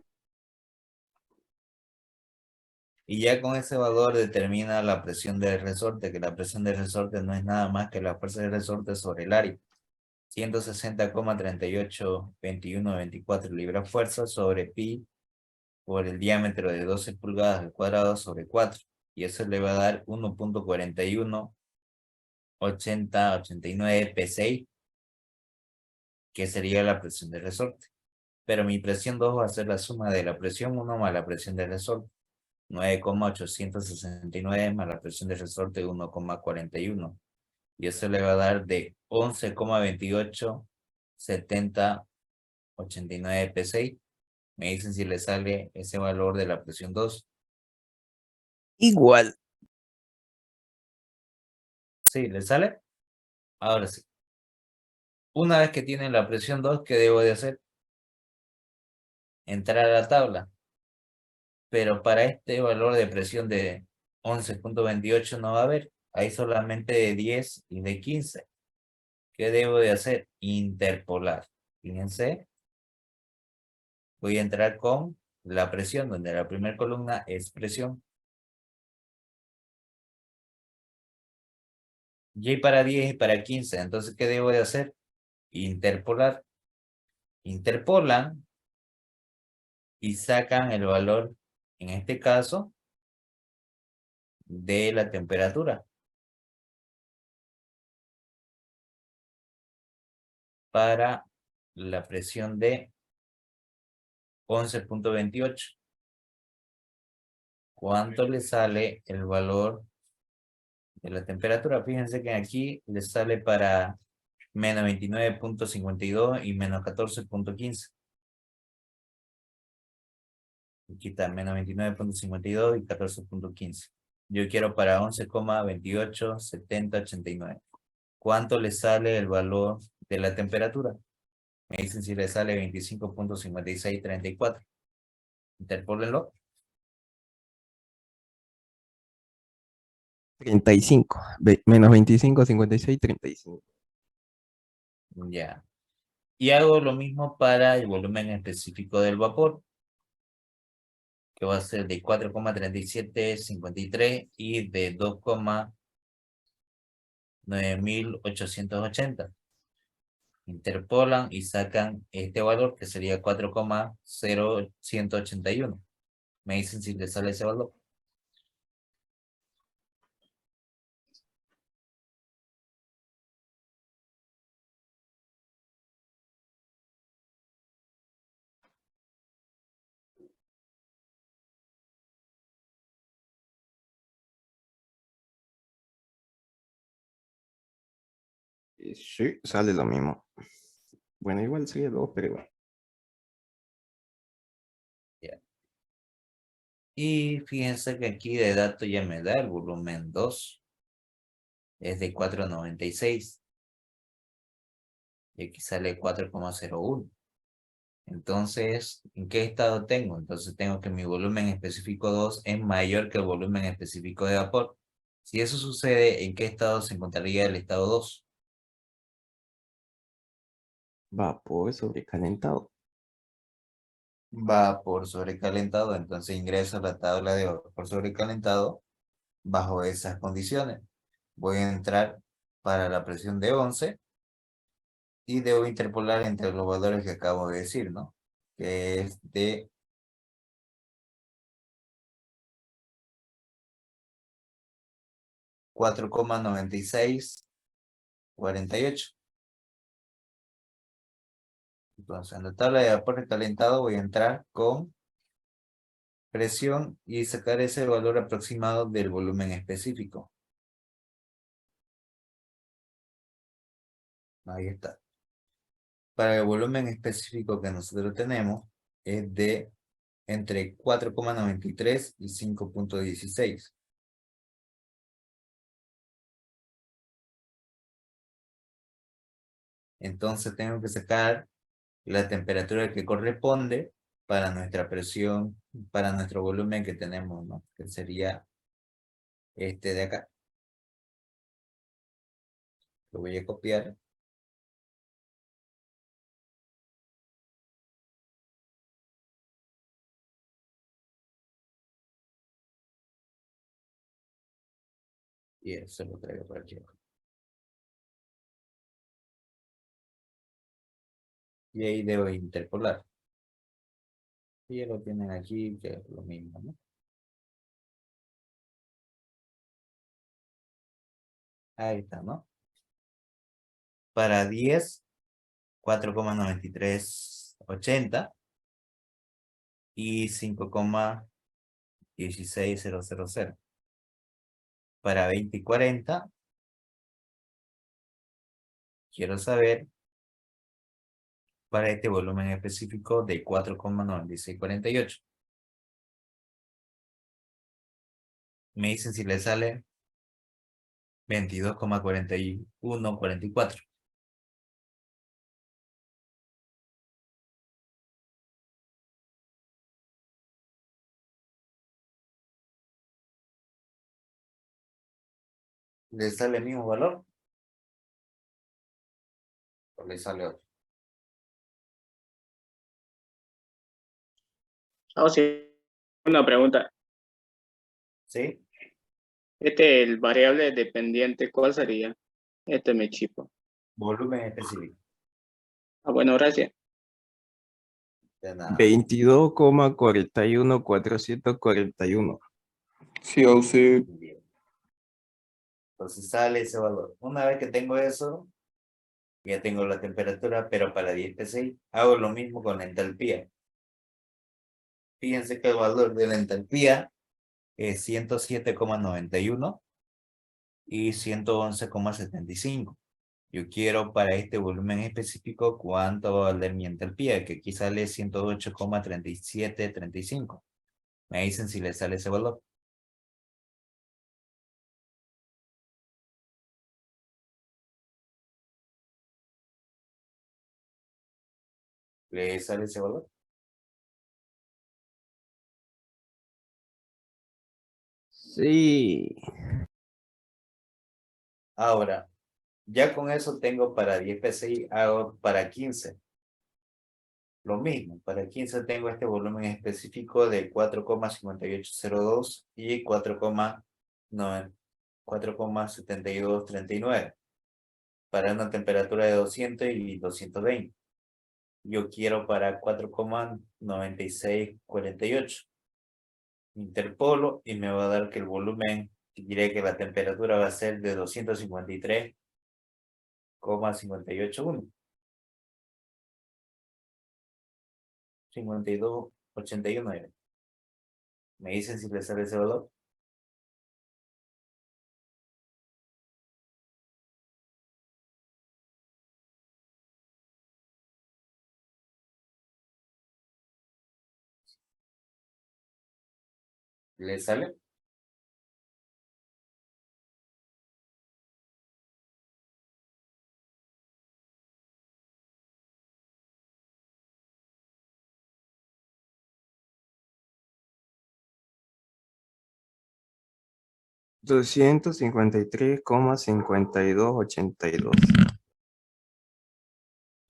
Y ya con ese valor determina la presión del resorte, que la presión del resorte no es nada más que la fuerza del resorte sobre el área. 160,382124 libras fuerza sobre pi por el diámetro de 12 pulgadas al cuadrado sobre 4. Y eso le va a dar 1,418089 P6, que sería la presión del resorte. Pero mi presión 2 va a ser la suma de la presión 1 más la presión del resorte. 9,869 más la presión del resorte 1,41. Y eso le va a dar de 11,287089 P6. Me dicen si le sale ese valor de la presión 2. Igual. ¿Sí? ¿Le sale? Ahora sí. Una vez que tienen la presión 2, ¿qué debo de hacer? Entrar a la tabla. Pero para este valor de presión de 11,28 no va a haber. Hay solamente de 10 y de 15. ¿Qué debo de hacer? Interpolar. Fíjense. Voy a entrar con la presión, donde la primera columna es presión. Y para 10 y para 15. Entonces, ¿qué debo de hacer? Interpolar. Interpolan y sacan el valor, en este caso, de la temperatura para la presión de 11,28. ¿Cuánto le sale el valor de la temperatura? Fíjense que aquí le sale para menos 29,52 y menos 14,15. Aquí está, menos 29,52 y 14,15. Yo quiero para 11,287089. ¿Cuánto le sale el valor de la temperatura? Me dicen si le sale 25,5634. Interpólenlo. 35. Menos 25, 56, 35. Ya. Y hago lo mismo para el volumen específico del vapor, que va a ser de 4,3753 y de 2,9880. Interpolan y sacan este valor, que sería 4,0181. Me dicen si les sale ese valor. Sí, sale lo mismo. Bueno, igual sería 2, pero igual. Ya. Y fíjense que aquí de dato ya me da el volumen 2. Es de 4,96. Y aquí sale 4,01. Entonces, ¿en qué estado tengo? Entonces tengo que mi volumen específico 2 es mayor que el volumen específico de vapor. Si eso sucede, ¿en qué estado se encontraría el estado 2? Vapor sobrecalentado. Vapor sobrecalentado, entonces ingreso a la tabla de vapor sobrecalentado bajo esas condiciones. Voy a entrar para la presión de 11 y debo interpolar entre los valores que acabo de decir, ¿no? Que es de 4,9648. Entonces, en la tabla de vapor recalentado voy a entrar con presión y sacar ese valor aproximado del volumen específico. Ahí está. Para el volumen específico que nosotros tenemos es de entre 4,93 y 5,16. Entonces tengo que sacar la temperatura que corresponde para nuestra presión, para nuestro volumen que tenemos, ¿no? Que sería este de acá. Lo voy a copiar. Y eso lo traigo por aquí. Y ahí debo interpolar. Y ya lo tienen aquí, que es lo mismo, ¿no? Ahí está, ¿no? Para 10, 4,9380 y 5,16000. Para 20 y 40, quiero saber para este volumen específico de 4,9648. Me dicen si le sale 22,4144. ¿Le sale el mismo valor? ¿O le sale otro? Oh, sí, una pregunta. ¿Sí? El variable dependiente, ¿cuál sería? Me chipo. Volumen específico. Ah, bueno, gracias. De nada. 22,41441. Sí, o sí. Bien. Entonces sale ese valor. Una vez que tengo eso, ya tengo la temperatura, pero para 10 PSI hago lo mismo con la entalpía. Fíjense que el valor de la entalpía es 107,91 y 111,75. Yo quiero para este volumen específico cuánto va a valer mi entalpía, que aquí sale 108,3735. Me dicen si le sale ese valor. ¿Le sale ese valor? Sí. Ahora, ya con eso tengo para 10 PSI, hago para 15. Lo mismo, para 15 tengo este volumen específico de 4,5802 y 4,7239 para una temperatura de 200 y 220. Yo quiero para 4,9648. Interpolo y me va a dar que el volumen, diré que la temperatura va a ser de 253,581. 52,81 era. Me dicen si les sale ese valor. ¿Les sale? $253,5282.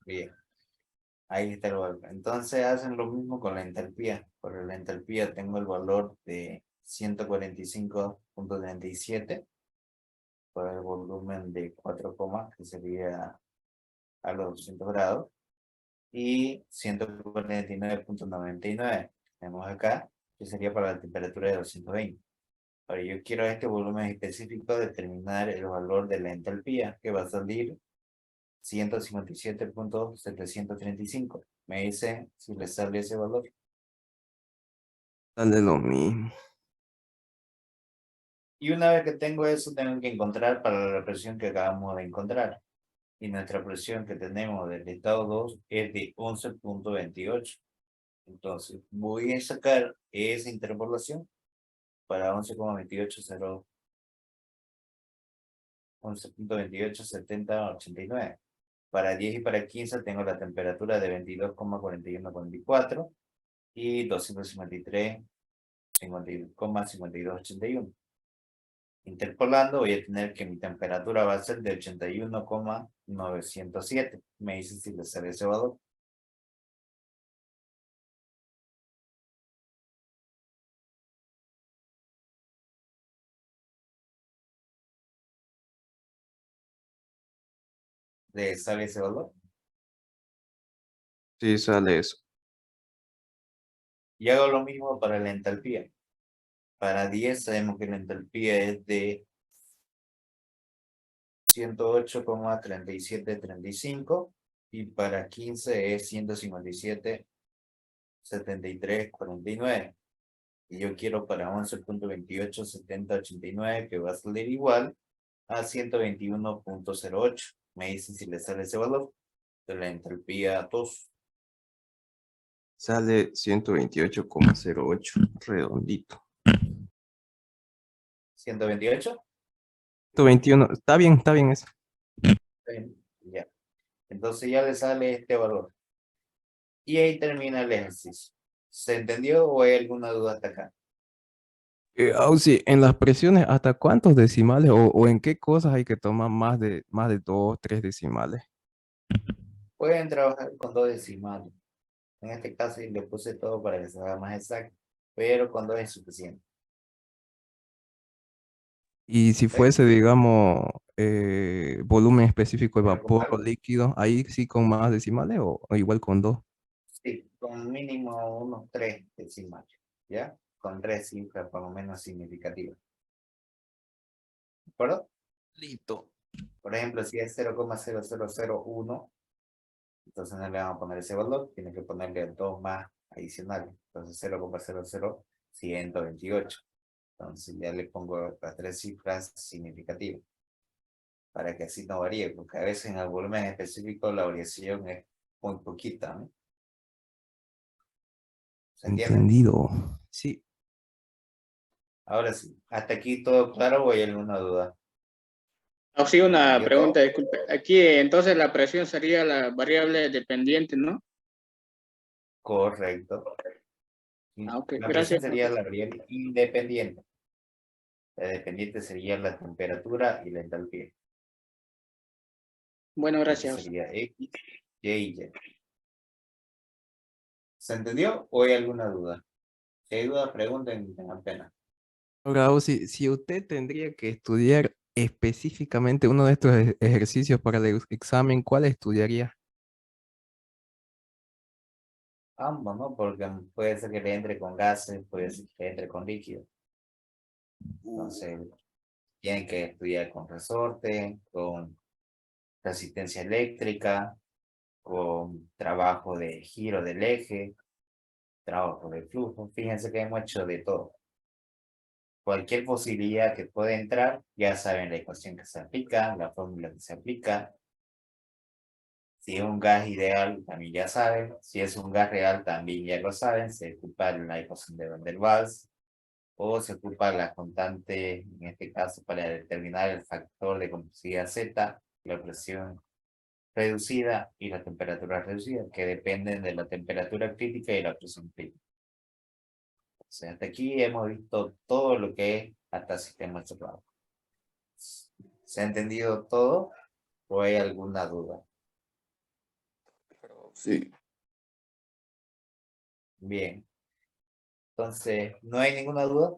Bien, ahí está el valor. Entonces hacen lo mismo con la entalpía. Por la entalpía tengo el valor de 145,37 por el volumen de 4 comas, que sería a los 200 grados, y 149,99 tenemos acá, que sería para la temperatura de 220. Ahora yo quiero este volumen específico determinar el valor de la entalpía, que va a salir 157,735. Me dice si le sale ese valor. Sale lo mismo. Y una vez que tengo eso, tengo que encontrar para la presión que acabamos de encontrar. Y nuestra presión que tenemos del estado 2 es de 11,28. Entonces voy a sacar esa interpolación para 11,287089. Para 10 y para 15 tengo la temperatura de 22,4144 y 253,5281. Interpolando voy a tener que mi temperatura va a ser de 81,907. Me dice si le sale ese valor. ¿Le sale ese valor? Sí, sale eso. Y hago lo mismo para la entalpía. Para 10 sabemos que la entalpía es de 108,3735 y para 15 es 157,7349. Y yo quiero para 11,287089, que va a salir igual a 121,08. Me dicen si le sale ese valor de la entalpía 2. Sale 128,08, redondito. 128. 121, está bien eso. Ya. Entonces ya le sale este valor. Y ahí termina el ejercicio. ¿Se entendió o hay alguna duda hasta acá? Sí, en las presiones, ¿hasta cuántos decimales o en qué cosas hay que tomar más de 2, 3 decimales? Pueden trabajar con 2 decimales. En este caso le puse todo para que se haga más exacto, pero con 2 es suficiente. Y si ¿Sí? fuese, digamos, volumen específico de ¿Para vapor o comparar? líquido, ahí sí con más decimales o igual con 2. Sí, con mínimo unos 3 decimales, ¿ya? Con 3 cifras por lo menos significativas. ¿De acuerdo? Listo. Por ejemplo, si es 0,0001, entonces no le vamos a poner ese valor, tiene que ponerle 2 más adicionales. Entonces 0,00128. Entonces ya le pongo las 3 cifras significativas, para que así no varíe, porque a veces en el volumen específico la variación es muy poquita, ¿no? ¿Se entiende? Entendido. Sí. Ahora sí, hasta aquí todo claro o hay alguna duda. Ah, sí, una ¿Entendió pregunta, todo? disculpe. Aquí entonces la presión sería la variable dependiente, ¿no? Correcto. Ah, ok, La presión gracias. sería la variable independiente. La dependiente sería la temperatura y la entalpía. Bueno, Esto gracias. sería X, Y y Y. ¿Se entendió o hay alguna duda? Si hay duda, pregunten, tengan pena. Ahora, si usted tendría que estudiar específicamente uno de estos ejercicios para el examen, ¿cuál estudiaría? Ambos, ¿no? Porque puede ser que le entre con gases, puede ser que le entre con líquidos. Entonces, tienen que estudiar con resorte, con resistencia eléctrica, con trabajo de giro del eje, trabajo de flujo. Fíjense que hemos hecho de todo. Cualquier posibilidad que pueda entrar, ya saben la ecuación que se aplica, la fórmula que se aplica. Si es un gas ideal, también ya saben. Si es un gas real, también ya lo saben. Se ocupa la ecuación de Van der Waals o se ocupa la constante, en este caso, para determinar el factor de composición Z, la presión reducida y la temperatura reducida, que dependen de la temperatura crítica y la presión crítica. O sea, hasta aquí hemos visto todo lo que es hasta sistema cerrado. ¿Se ha entendido todo o hay alguna duda? Sí. Bien. Entonces, ¿no hay ninguna duda?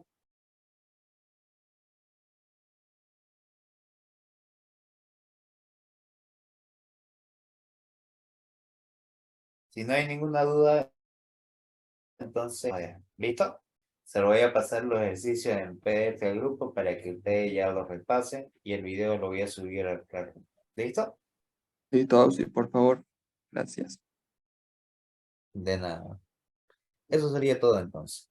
Si no hay ninguna duda, entonces, ¿listo? Se lo voy a pasar los ejercicios en PDF al grupo para que ustedes ya los repasen y el video lo voy a subir al canal. ¿Listo? Listo, sí, por favor. Gracias. De nada. Eso sería todo entonces.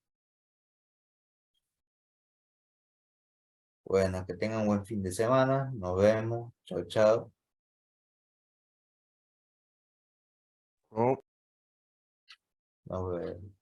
Bueno, que tengan un buen fin de semana. Nos vemos. Chao, chao. Oh. Nos vemos.